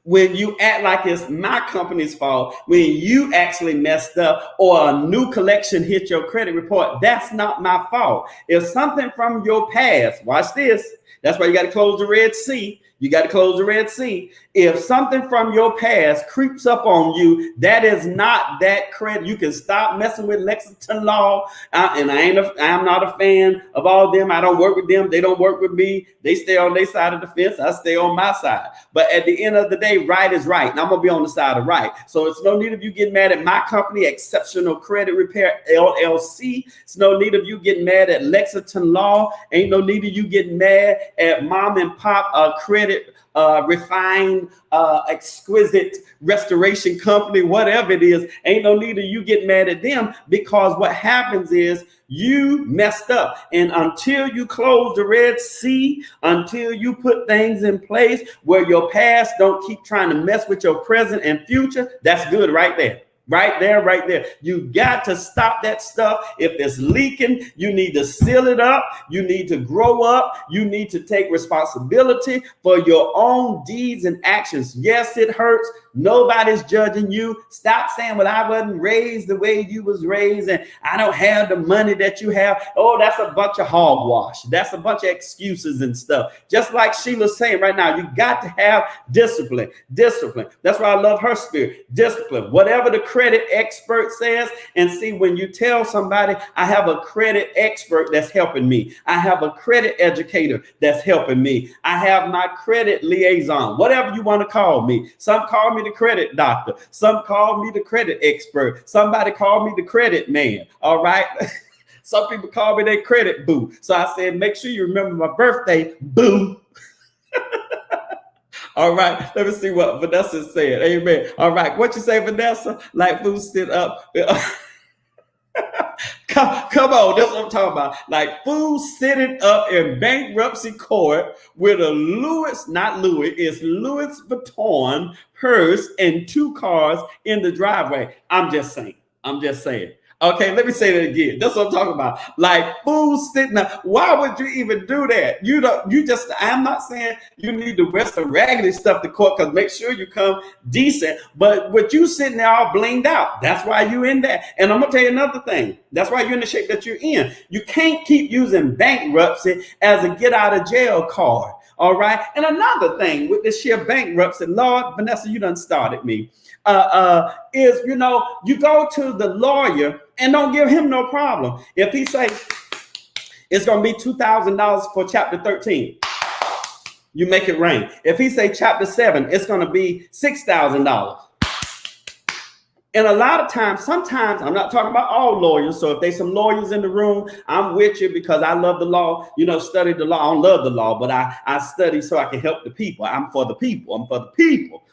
when you act like it's my company's fault, when you actually messed up or a new collection hit your credit report, that's not my fault. If something from your past, watch this, that's why you got to close the Red Sea. You got to close the Red Sea. If something from your past creeps up on you, that is not that credit. You can stop messing with Lexington Law. And I'm not a fan of all of them. I don't work with them. They don't work with me. They stay on their side of the fence. I stay on my side. But at the end of the day, right is right. And I'm going to be on the side of right. So it's no need of you getting mad at my company, Exceptional Credit Repair, LLC. It's no need of you getting mad at Lexington Law. Ain't no need of you getting mad at mom and pop credit refined, exquisite restoration company, whatever it is. Ain't no need of you getting mad at them, because what happens is you messed up. And until you close the Red Sea, until you put things in place where your past don't keep trying to mess with your present and future, that's good right there. Right there. You got to stop that stuff. If it's leaking, you need to seal it up. You need to grow up. You need to take responsibility for your own deeds and actions. Yes, it hurts. Nobody's judging you. Stop saying, well, I wasn't raised the way you was raised and I don't have the money that you have. Oh, that's a bunch of hogwash. That's a bunch of excuses and stuff. Just like Sheila's saying right now, you got to have discipline. That's why I love her spirit. Discipline. Whatever the credit expert says. And see, when you tell somebody, I have a credit expert that's helping me. I have a credit educator that's helping me. I have my credit liaison, whatever you want to call me. Some call me the credit doctor. Some call me the credit expert. Somebody call me the credit man. All right. Some people call me their credit boo. So I said, make sure you remember my birthday, boo. All right, let me see what Vanessa said. Amen. All right, what you say, Vanessa? Like food sit up. Come on, that's what I'm talking about. Like food sitting up in bankruptcy court with a Louis Vuitton purse and 2 cars in the driveway. I'm just saying. Okay, let me say that again. That's what I'm talking about. Like food sitting up. Why would you even do that? I'm not saying you need to wear some raggedy stuff to court, because make sure you come decent. But with you sitting there all blinged out, that's why you in there. And I'm gonna tell you another thing. That's why you're in the shape that you're in. You can't keep using bankruptcy as a get out of jail card. All right. And another thing with this sheer bankruptcy, Lord, Vanessa, you done started me. Is, you go to the lawyer and don't give him no problem. If he say it's going to be $2,000 for chapter 13, you make it rain. If he say chapter 7, it's going to be $6,000. And a lot of times, sometimes, I'm not talking about all lawyers. So if there's some lawyers in the room, I'm with you because I love the law, study the law. I don't love the law, but I study so I can help the people. I'm for the people.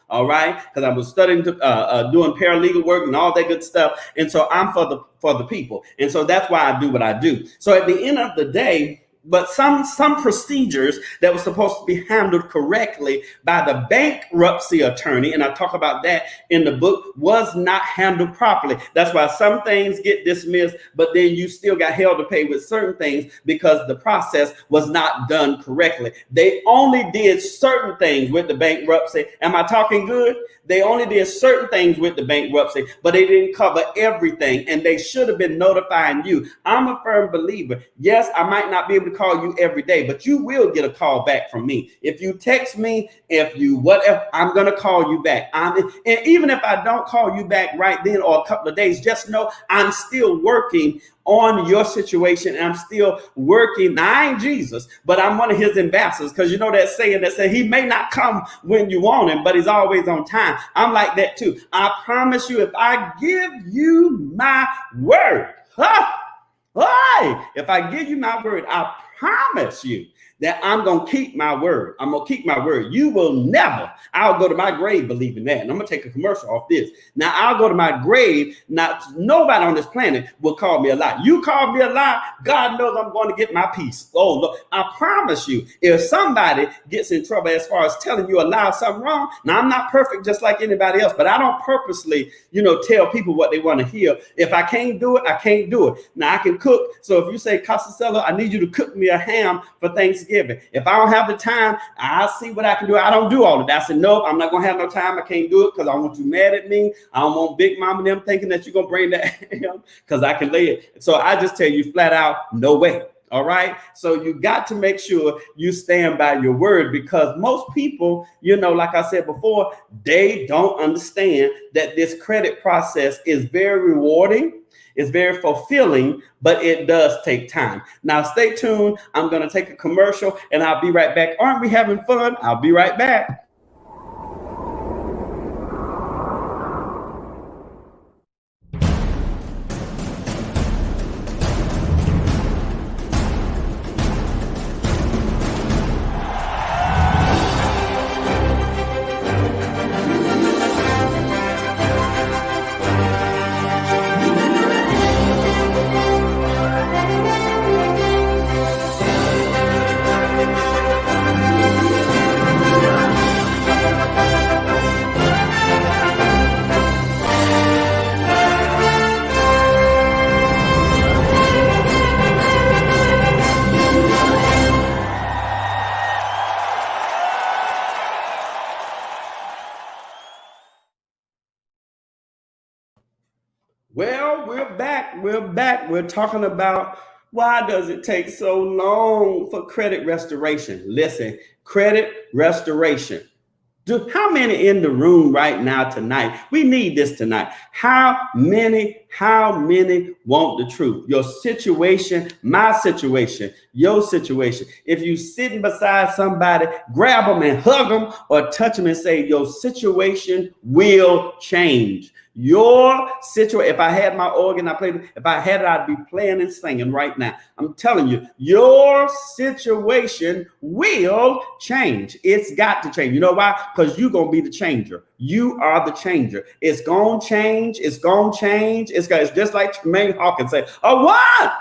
All right. Because I was studying, doing paralegal work and all that good stuff. And so I'm for the people. And so that's why I do what I do. So at the end of the day, but some procedures that were supposed to be handled correctly by the bankruptcy attorney, and I talk about that in the book, was not handled properly. That's why some things get dismissed, but then you still got held to pay with certain things because the process was not done correctly. They only did certain things with the bankruptcy. Am I talking good? They only did certain things with the bankruptcy, but they didn't cover everything, and they should have been notifying you. I'm a firm believer. Yes, I might not be able to call you every day, but you will get a call back from me. If you text me, whatever, I'm going to call you back. And even if I don't call you back right then or a couple of days, just know I'm still working on your situation. And I'm still working. Now, I ain't Jesus, but I'm one of his ambassadors, because that saying that said he may not come when you want him, but he's always on time. I'm like that too. I promise you, if I give you my word, if I give you my word, I promise you that I'm going to keep my word. I'm going to keep my word. You will never, I'll go to my grave believing that. And I'm going to take a commercial off this. Now I'll go to my grave. Not nobody on this planet will call me a lie. You call me a lie, God knows I'm going to get my peace. Oh, look, I promise you, if somebody gets in trouble as far as telling you a lie or something wrong, now I'm not perfect just like anybody else, but I don't purposely, tell people what they want to hear. If I can't do it, I can't do it. Now I can cook. So if you say, Costello, I need you to cook me a ham for Thanksgiving. If I don't have the time, I'll see what I can do. I don't do all of that. I said, nope, I'm not going to have no time. I can't do it because I want you mad at me. I don't want Big Mama and them thinking that you're going to bring that ham because I can lay it. So I just tell you flat out, no way. All right. So you got to make sure you stand by your word, because most people, like I said before, they don't understand that this credit process is very rewarding. It's very fulfilling, but it does take time. Now, stay tuned. I'm going to take a commercial and I'll be right back. Aren't we having fun? I'll be right back. Well, we're back. We're talking about why does it take so long for credit restoration? Listen, credit restoration. How many in the room right now tonight? We need this tonight. How many want the truth? Your situation, my situation, your situation. If you sitting beside somebody, grab them and hug them or touch them and say, your situation will change. Your situation. If I had my organ, if I had it, I'd be playing and singing right now. I'm telling you, your situation will change. It's got to change. You know why? Because you're going to be the changer. You are the changer. It's going to change. It's going to change. It's just like Tremaine Hawkins said, a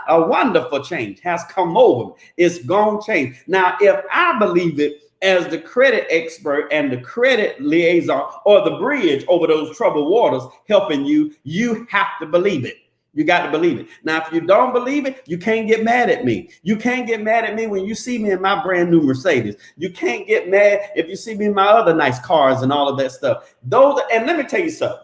wonderful change has come over me. It's going to change. Now, if I believe it, as the credit expert and the credit liaison or the bridge over those troubled waters helping you, you have to believe it. You got to believe it. Now, if you don't believe it, you can't get mad at me. You can't get mad at me when you see me in my brand new Mercedes. You can't get mad if you see me in my other nice cars and all of that stuff. And let me tell you something.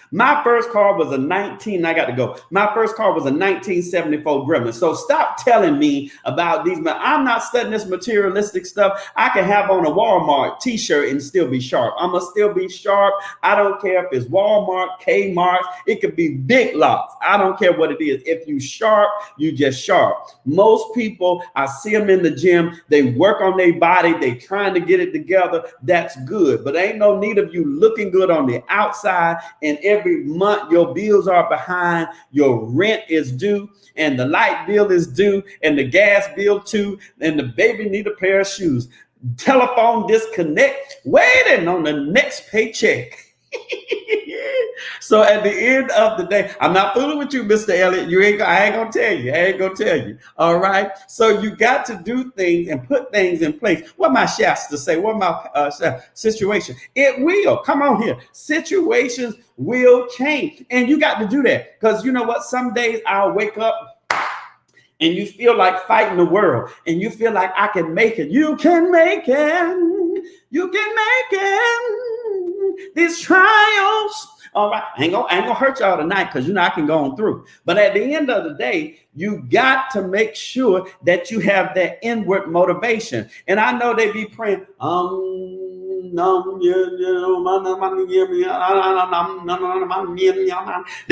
My first car was a My first car was a 1974 Gremlin. So stop telling me about these. I'm not studying this materialistic stuff. I can have on a Walmart t-shirt and still be sharp. I'm going to still be sharp. I don't care if it's Walmart, Kmart. It could be Big Lots. I don't care what it is. If you sharp, you just sharp. Most people, I see them in the gym. They work on their body. They trying to get it together. That's good. But ain't no need of you looking good on the outside and every month your bills are behind, your rent is due, and the light bill is due, and the gas bill too, and the baby need a pair of shoes. Telephone disconnect, waiting on the next paycheck. So at the end of the day, I'm not fooling with you, Mr. Elliott. I ain't gonna tell you. All right. So you got to do things and put things in place. What my Shasta say? What my situation? It will. Come on here. Situations will change, and you got to do that, because you know what? Some days I'll wake up and you feel like fighting the world, and you feel like I can make it. You can make it. You can make it. These trials. All right, I ain't gonna hurt y'all tonight, because I can go on through. But at the end of the day, you got to make sure that you have that inward motivation. And I know they be praying, they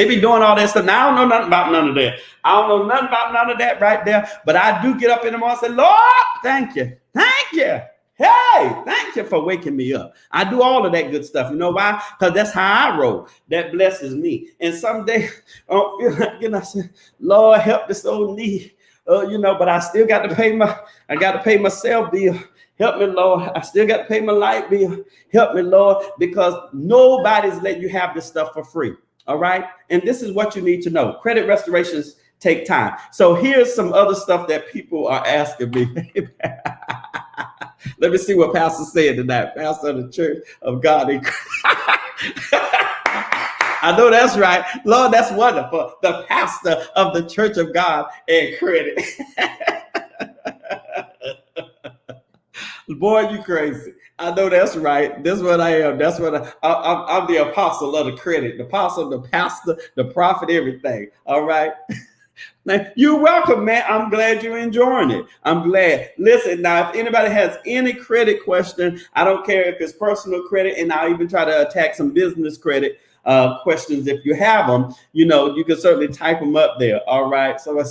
be doing all that stuff. Now I don't know nothing about none of that. I don't know nothing about none of that right there. But I do get up in the morning and say, Lord, thank you. Thank you. Hey, thank you for waking me up. I do all of that good stuff. You know why? Because that's how I roll. That blesses me. And someday I don't feel like, I say, Lord, help this old knee. but I still got to pay my cell bill. Help me, Lord. I still got to pay my light bill. Help me, Lord, because nobody's letting you have this stuff for free. All right. And this is what you need to know. Credit restorations take time. So here's some other stuff that people are asking me. Let me see what Pastor said tonight. Pastor of the Church of God. I know that's right. Lord, that's wonderful. The pastor of the Church of God and credit. Boy, you crazy. I know that's right. That's what I am. That's what I'm the apostle of the credit, the apostle, the pastor, the prophet, everything. All right. Now, you're welcome, man. I'm glad you're enjoying it. I'm glad. Listen, now, if anybody has any credit question, I don't care if it's personal credit, and I'll even try to attack some business credit questions if you have them. You can certainly type them up there. All right. So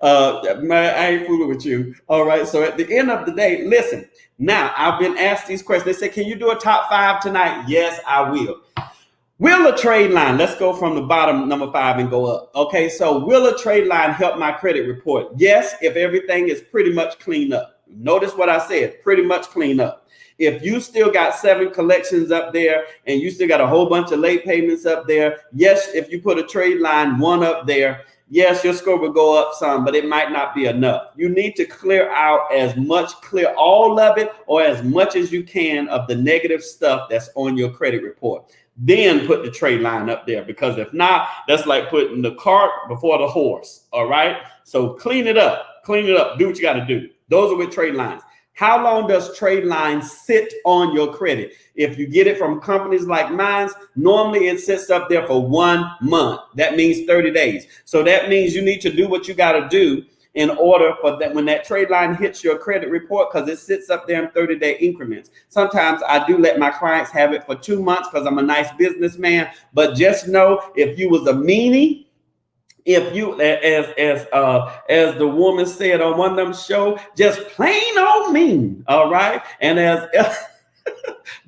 man, I ain't fooling with you. All right. So at the end of the day, listen, now I've been asked these questions. They say, can you do a top 5 tonight? Yes, I will. Will a trade line, let's go from the bottom, number 5, and go up. Okay, so will a trade line help my credit report? Yes, if everything is pretty much cleaned up. Notice what I said, pretty much cleaned up. If you still got 7 collections up there and you still got a whole bunch of late payments up there, yes, if you put a trade line 1 up there, yes, your score will go up some, but it might not be enough. You need to clear all of it or as much as you can of the negative stuff that's on your credit report. Then put the trade line up there, because if not, that's like putting the cart before the horse. All right. So clean it up, do what you got to do. Those are with trade lines. How long does trade lines sit on your credit? If you get it from companies like mine, normally it sits up there for 1 month. That means 30 days. So that means you need to do what you got to do in order for that when that trade line hits your credit report, because it sits up there in 30-day increments. Sometimes I do let my clients have it for 2 months because I'm a nice businessman. But just know, if you was a meanie, if you, as the woman said on one of them shows, just plain old mean, all right? And as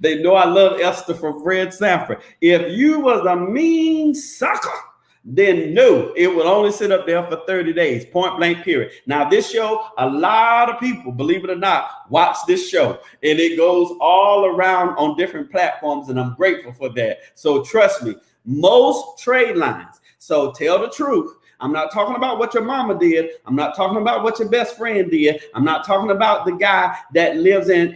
they know I love Esther from Fred Sanford. If you was a mean sucker, then no, it will only sit up there for 30 days, point blank, period. Now, this show, a lot of people, believe it or not, watch this show, and it goes all around on different platforms, and I'm grateful for that. So trust me, most trade lines, so tell the truth. I'm not talking about what your mama did. I'm not talking about what your best friend did. I'm not talking about the guy that lives in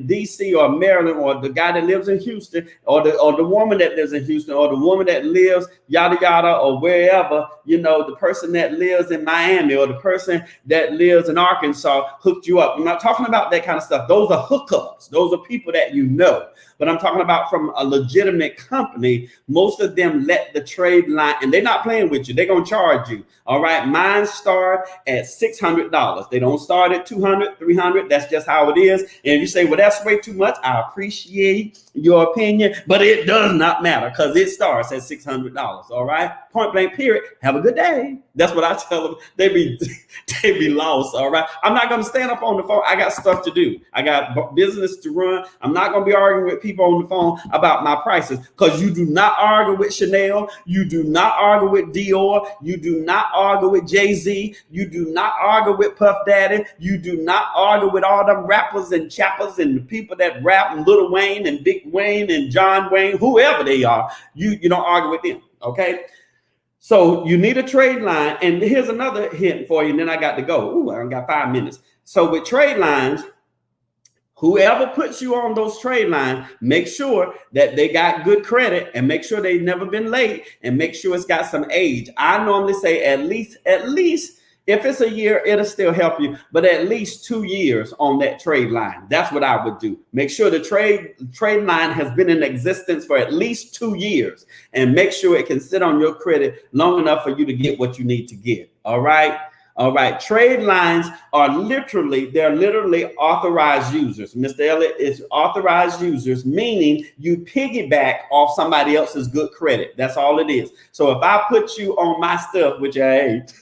DC or Maryland, or the guy that lives in Houston, or the woman that lives in Houston, or the woman that lives yada yada or wherever, the person that lives in Miami, or the person that lives in Arkansas hooked you up. I'm not talking about that kind of stuff. Those are hookups. Those are people that you know. But I'm talking about from a legitimate company. Most of them let the trade line, and they're not playing with you. They're going to charge you. All right. Mine start at $600. They don't start at $200, $300. That's just how it is. And if you say, well, that's way too much, I appreciate your opinion, but it does not matter, because it starts at $600. All right. Point blank, period. Have a good day. That's what I tell them. They be lost. All right. I'm not going to stand up on the phone. I got stuff to do. I got business to run. I'm not going to be arguing with people on the phone about my prices, because you do not argue with Chanel. You do not argue with Dior. You do not argue with Jay-Z. You do not argue with Puff Daddy. You do not argue with all them rappers and chappers and the people that rap, and Lil Wayne and Big Wayne and John Wayne, whoever they are. You don't argue with them. Okay. So you need a trade line. And here's another hint for you, and then I got to go. Ooh, I got 5 minutes. So with trade lines, whoever puts you on those trade lines, make sure that they got good credit, and make sure they've never been late, and make sure it's got some age. I normally say at least, if it's a year, it'll still help you, but at least 2 years on that trade line. That's what I would do. Make sure the trade line has been in existence for at least 2 years, and make sure it can sit on your credit long enough for you to get what you need to get. All right. All right. Trade lines are literally authorized users. Mr. Elliott, is authorized users, meaning you piggyback off somebody else's good credit. That's all it is. So if I put you on my stuff, which I hate,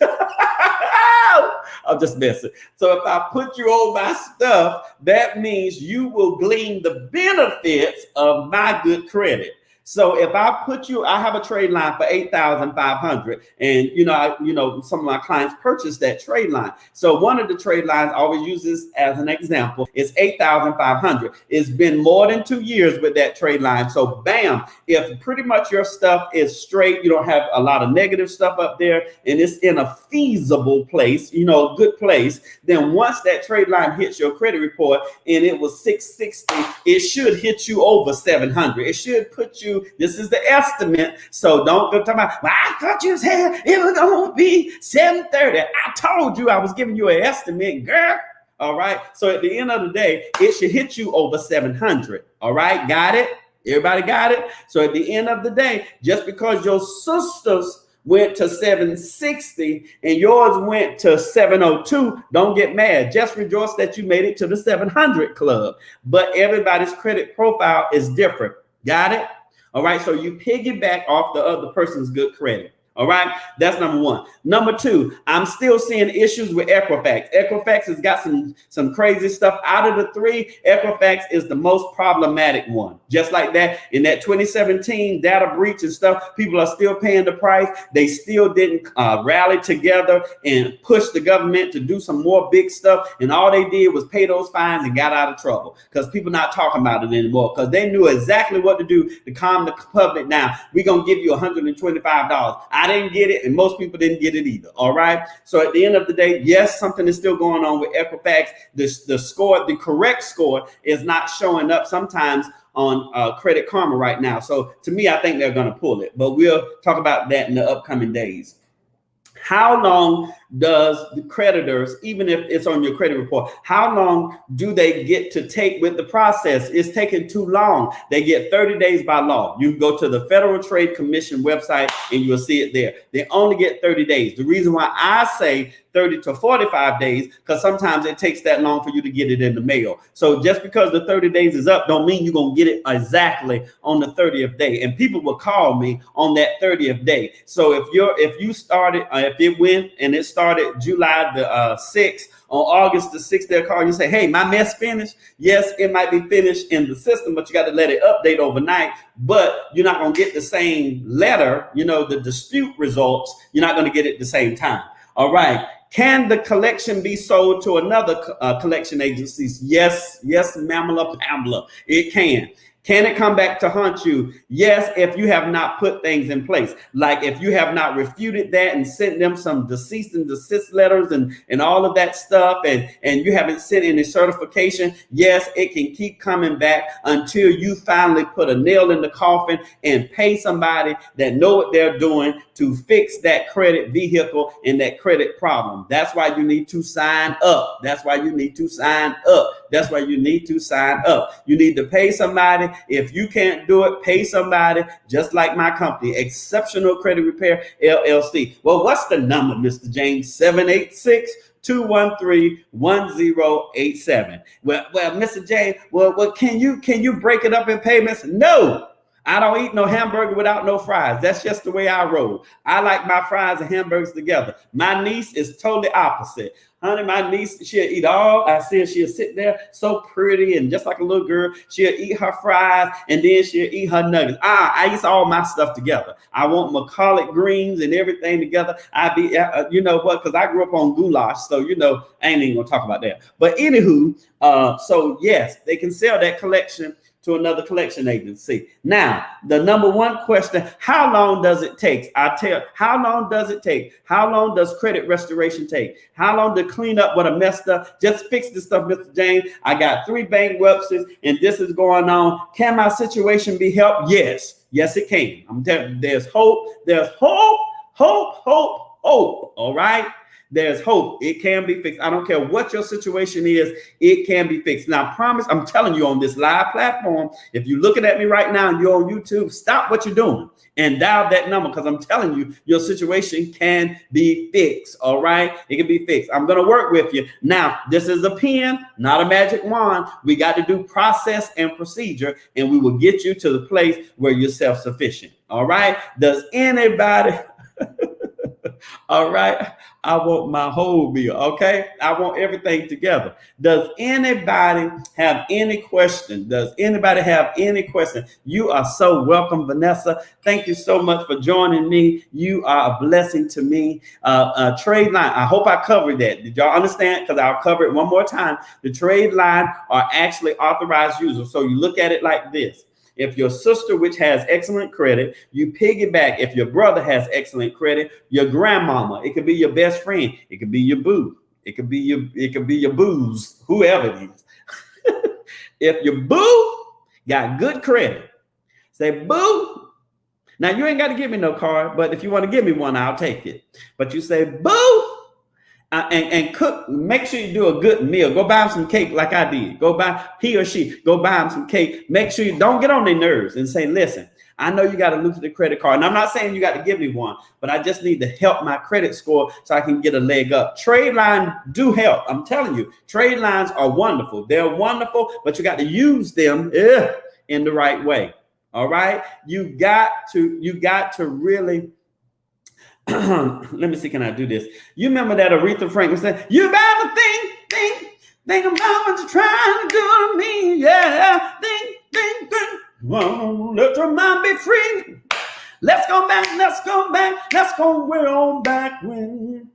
I'm just messing. So if I put you on my stuff, that means you will glean the benefits of my good credit. So if I put you, I have a trade line for 8,500, and some of my clients purchased that trade line. So one of the trade lines, I always use this as an example, is 8,500. It's been more than 2 years with that trade line. So bam, if pretty much your stuff is straight, you don't have a lot of negative stuff up there, and it's in a feasible place, good place, then once that trade line hits your credit report and it was 660, it should hit you over 700. It should put you, this is the estimate. So don't go talking about, well, I thought you said it was going to be 730. I told you I was giving you an estimate, girl. All right. So at the end of the day, it should hit you over 700. All right. Got it? Everybody got it? So at the end of the day, just because your sisters went to 760 and yours went to 702, don't get mad. Just rejoice that you made it to the 700 club. But everybody's credit profile is different. Got it? All right. So you piggyback off the other person's good credit. All right. That's number one. Number two, I'm still seeing issues with Equifax. Equifax has got some crazy stuff. Out of the three, Equifax is the most problematic one. Just like that, in that 2017 data breach and stuff, people are still paying the price. They still didn't rally together and push the government to do some more big stuff. And all they did was pay those fines and got out of trouble because people not talking about it anymore because they knew exactly what to do to calm the public down. We're going to give you $125. I didn't get it, and most people didn't get it either. All right. So at the end of the day, yes, something is still going on with Equifax. The score, the correct score, is not showing up sometimes on Credit Karma right now. So to me, I think they're going to pull it, but we'll talk about that in the upcoming days. How long does the creditors, even if it's on your credit report, how long do they get to take with the process? It's taking too long. They get 30 days by law. You can go to the Federal Trade Commission website and you'll see it there. They only get 30 days. The reason why I say 30 to 45 days, because sometimes it takes that long for you to get it in the mail. So just because the 30 days is up, don't mean you're going to get it exactly on the 30th day. And people will call me on that 30th day. So if you started, if it went and it started July the 6th, on August the 6th, they'll call you and say, hey, my mess finished. Yes, it might be finished in the system, but you got to let it update overnight. But you're not going to get the same letter, the dispute results. You're not going to get it at the same time. All right. Can the collection be sold to another collection agencies? Yes, Mamela Pamela, it can. Can it come back to haunt you? Yes, if you have not put things in place. Like if you have not refuted that and sent them some cease and desist letters and all of that stuff, and you haven't sent any certification, yes, it can keep coming back until you finally put a nail in the coffin and pay somebody that know what they're doing to fix that credit vehicle and that credit problem. That's why you need to sign up. That's why you need to sign up. That's why you need to sign up. You need to pay somebody. If you can't do it, pay somebody, just like my company, Exceptional Credit Repair, LLC. Well, what's the number, Mr. James? 786-213-1087. Well, Mr. James, well, can you break it up in payments? No. I don't eat no hamburger without no fries. That's just the way I roll. I like my fries and hamburgers together. My niece is totally opposite. Honey, my niece, she'll eat she'll sit there so pretty and just like a little girl. She'll eat her fries and then she'll eat her nuggets. I eat all my stuff together. I want my collard greens and everything together. You know what? Because I grew up on goulash. So, I ain't even going to talk about that. But anywho, so yes, they can sell that collection to another collection agency. Now, the number one question, how long does it take? How long does it take? How long does credit restoration take? How long to clean up what I messed up? Just fix this stuff, Mr. James. I got 3 bankruptcies and this is going on. Can my situation be helped? Yes, it can. I'm telling you, there's hope. There's hope. All right. There's hope. It can be fixed. I don't care what your situation is. It can be fixed. Now, I promise, I'm telling you on this live platform, if you're looking at me right now and you're on YouTube, stop what you're doing and dial that number because I'm telling you, your situation can be fixed. All right. It can be fixed. I'm going to work with you. Now, this is a pen, not a magic wand. We got to do process and procedure, and we will get you to the place where you're self-sufficient. All right. Does anybody... All right. I want my whole meal. Okay. I want everything together. Does anybody have any question? Does anybody have any question? You are so welcome, Vanessa. Thank you so much for joining me. You are a blessing to me. Trade line. I hope I covered that. Did y'all understand? Because I'll cover it one more time. The trade line are actually authorized users. So you look at it like this. If your sister, which has excellent credit, you piggyback. If your brother has excellent credit, your grandmama, it could be your best friend, it could be your boo, it could be your booze, whoever it is. If your boo got good credit, say boo. Now you ain't got to give me no card, but if you want to give me one, I'll take it. But you say boo. And cook, make sure you do a good meal. Go buy him some cake like I did. Go buy, he or she, go buy him some cake. Make sure you don't get on their nerves and say, listen, I know you got to lose the credit card. And I'm not saying you got to give me one, but I just need to help my credit score so I can get a leg up. Trade lines do help. I'm telling you, trade lines are wonderful. They're wonderful, but you got to use them in the right way. All right. You got to really. Let me see, can I do this? You remember that Aretha Franklin said, you better think about what you're trying to do to me. Yeah, think. Let your mind be free. Let's go back way on back when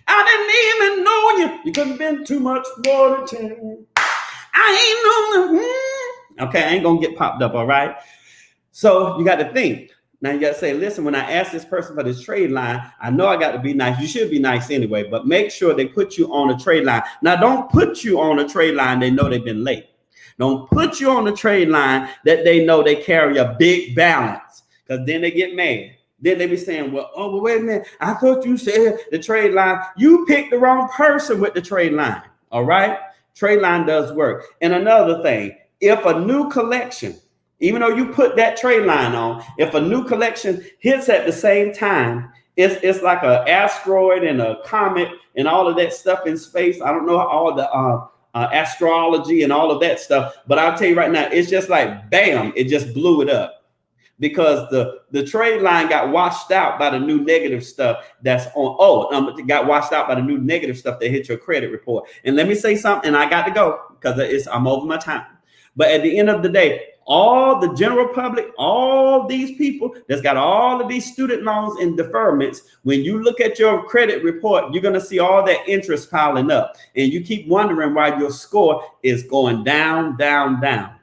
I didn't even know you. You could have been too much more to tell. I ain't know. Okay, I ain't gonna get popped up, all right? So you got to think. Now you got to say, listen, when I ask this person for this trade line, I know I got to be nice. You should be nice anyway, but make sure they put you on a trade line. Now, don't put you on a trade line they know they've been late. Don't put you on the trade line that they know they carry a big balance, because then they get mad. Then they be saying, well, wait a minute. I thought you said the trade line. You picked the wrong person with the trade line. All right. Trade line does work. And another thing, if a new collection, even though you put that trade line on, if a new collection hits at the same time, it's like an asteroid and a comet and all of that stuff in space. I don't know all the astrology and all of that stuff, but I'll tell you right now, it's just like, bam, it just blew it up, because the trade line got washed out by the new negative stuff that's on. Got washed out by the new negative stuff that hit your credit report. And let me say something, and I got to go because I'm over my time. But at the end of the day, all the general public, all these people that's got all of these student loans and deferments, when you look at your credit report, you're going to see all that interest piling up. And you keep wondering why your score is going down, down, down.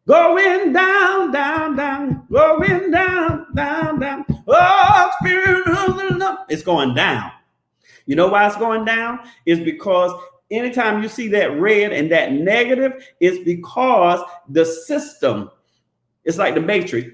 Going down, down, down, going down, down, down. Oh, spirit of the love. It's going down. You know why it's going down? It's because anytime you see that red and that negative, it's because the system, it's like the matrix.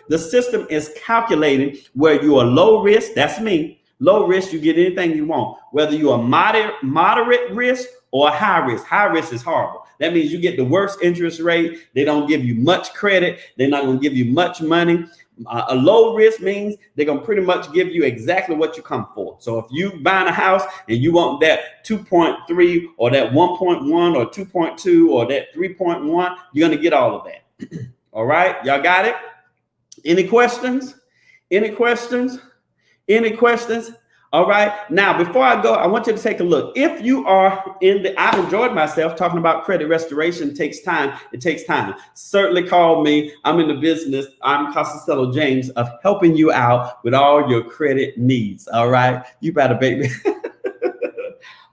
The system is calculating where you are low risk. That's me. Low risk, you get anything you want. Whether you are moderate risk or high risk. High risk is horrible. That means you get the worst interest rate. They don't give you much credit. They're not going to give you much money. A low risk means they're going to pretty much give you exactly what you come for. So if you buying a house and you want that 2.3 or that 1.1 or 2.2 or that 3.1, you're going to get all of that. All right. Y'all got it? Any questions? Any questions? Any questions? All right. Now, before I go, I want you to take a look. If you are I've enjoyed myself talking about credit restoration. It takes time. It takes time. Certainly call me. I'm in the business. I'm Costello James of helping you out with all your credit needs. All right. You better bake me.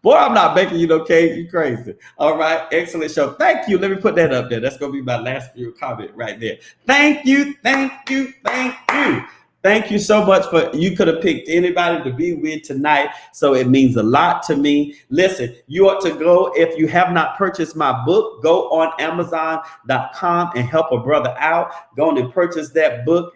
Boy, I'm not baking you no cake. You crazy. All right. Excellent show. Thank you. Let me put that up there. That's going to be my last few comment right there. Thank you. Thank you. Thank you. Thank you so much you could have picked anybody to be with tonight. So it means a lot to me. Listen, you ought to go, if you have not purchased my book, go on Amazon.com and help a brother out. Go on and purchase that book.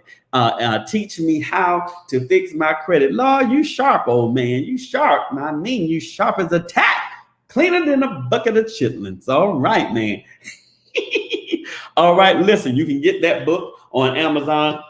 Teach me how to fix my credit. Lord, you sharp, old man. You sharp. I mean, you sharp as a tack. Cleaner than a bucket of chitlins. All right, man. All right, listen, you can get that book on Amazon.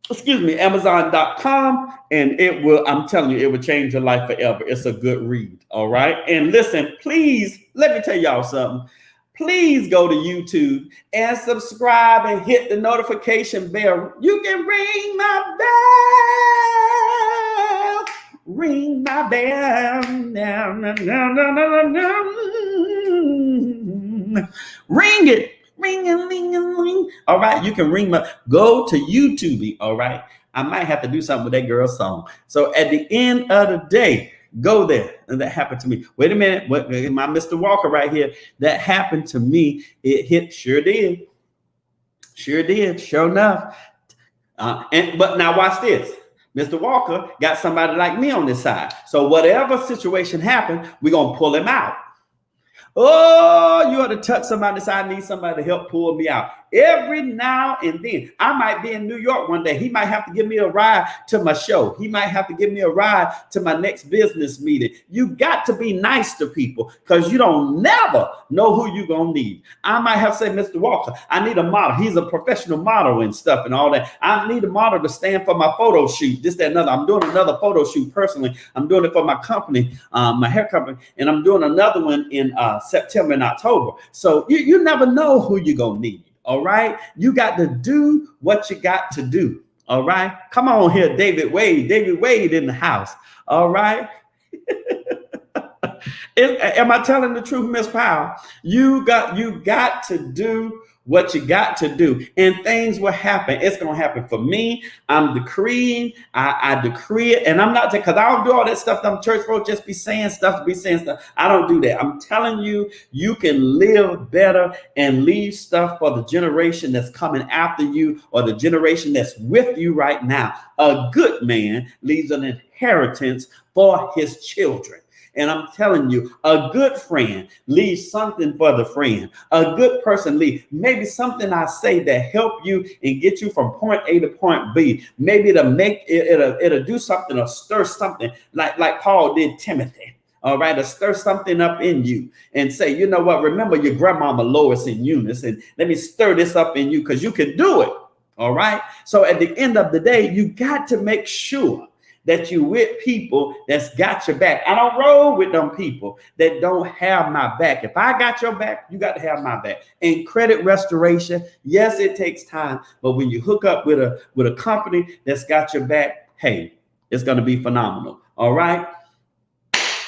Amazon.com, and I'm telling you, it will change your life forever. It's a good read. All right. And listen, please, let me tell y'all something. Please go to YouTube and subscribe and hit the notification bell. You can ring my ring my bell. Ring it. Ring and ring and ring. All right, you can ring my, go to YouTube. All right, I might have to do something with that girl's song. So at the end of the day, go there. And that happened to me. Wait a minute, what my Mr. Walker right here? That happened to me. It hit, sure did. Sure did, sure enough. But now watch this. Mr. Walker got somebody like me on this side. So whatever situation happened, we're gonna pull him out. Oh, you ought to touch somebody. So I need somebody to help pull me out. Every now and then, I might be in New York one day. He might have to give me a ride to my show. He might have to give me a ride to my next business meeting. You got to be nice to people because you don't never know who you're going to need. I might have to say, Mr. Walker, I need a model. He's a professional model and stuff and all that. I need a model to stand for my photo shoot. This, that, another. I'm doing another photo shoot personally. I'm doing it for my company, my hair company, and I'm doing another one in September and October. So you never know who you're going to need. All right. You got to do what you got to do. All right. Come on here, David Wade. David Wade in the house. All right. Am I telling the truth, Miss Powell? You got to do what you got to do, and things will happen. It's going to happen for me. I'm decreeing. I decree it, and I'm not, because I don't do all that stuff. Them church folks just be saying stuff. I don't do that. I'm telling you, you can live better and leave stuff for the generation that's coming after you or the generation that's with you right now. A good man leaves an inheritance for his children. And I'm telling you, a good friend leaves something for the friend. A good person leaves maybe something I say that help you and get you from point A to point B. Maybe it'll make it'll do something or stir something like Paul did Timothy. All right, to stir something up in you and say, you know what? Remember your grandmama Lois and Eunice, and let me stir this up in you because you can do it. All right. So at the end of the day, you got to make sure that you with people that's got your back. I don't roll with them people that don't have my back. If I got your back, you got to have my back. And credit restoration, yes, it takes time, but when you hook up with a company that's got your back, hey, it's going to be phenomenal. All right.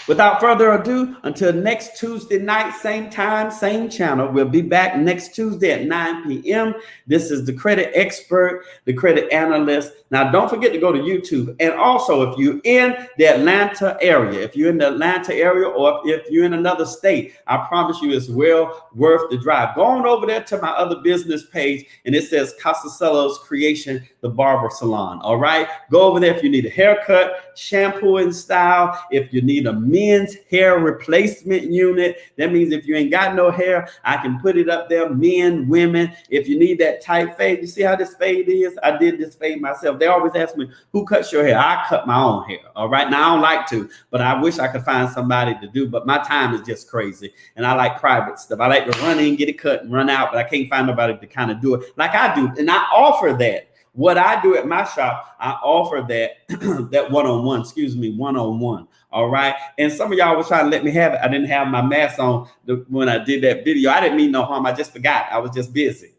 Without further ado, until next Tuesday night, same time, same channel. We'll be back next Tuesday at 9 p.m. This is the credit expert, the credit analyst. Now, don't forget to go to YouTube. And also, if you're in the Atlanta area, or if you're in another state, I promise you it's well worth the drive. Go on over there to my other business page, and it says Casacello's Creation, the Barber Salon. All right? Go over there if you need a haircut, shampoo and style, if you need a men's hair replacement unit. That means if you ain't got no hair, I can put it up there. Men, women, if you need that tight fade, you see how this fade is? I did this fade myself. They always ask me, who cuts your hair? I cut my own hair. All right. Now I don't like to, but I wish I could find somebody to do, but my time is just crazy. And I like private stuff. I like to run in, get it cut and run out, but I can't find nobody to kind of do it like I do. And I offer that. What I do at my shop, I offer that that one-on-one. All right. And some of y'all was trying to let me have it. I didn't have my mask on when I did that video. I didn't mean no harm. I just forgot. I was just busy.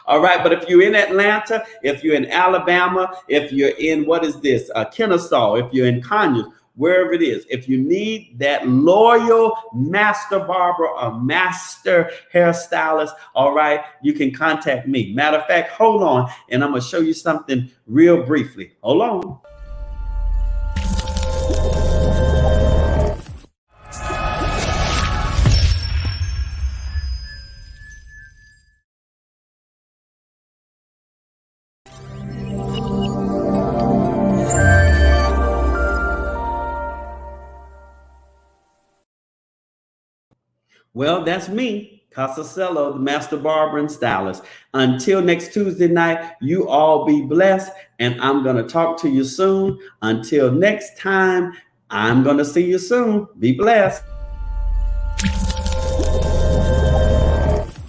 All right. But if you're in Atlanta, if you're in Alabama, if you're in, Kennesaw, if you're in Conyers, wherever it is, if you need that loyal master barber or master hairstylist, all right, you can contact me. Matter of fact, hold on, and I'm going to show you something real briefly. Hold on. Well, that's me, Casacello, the master barber and stylist. Until next Tuesday night, you all be blessed, and I'm going to talk to you soon. Until next time, I'm going to see you soon. Be blessed.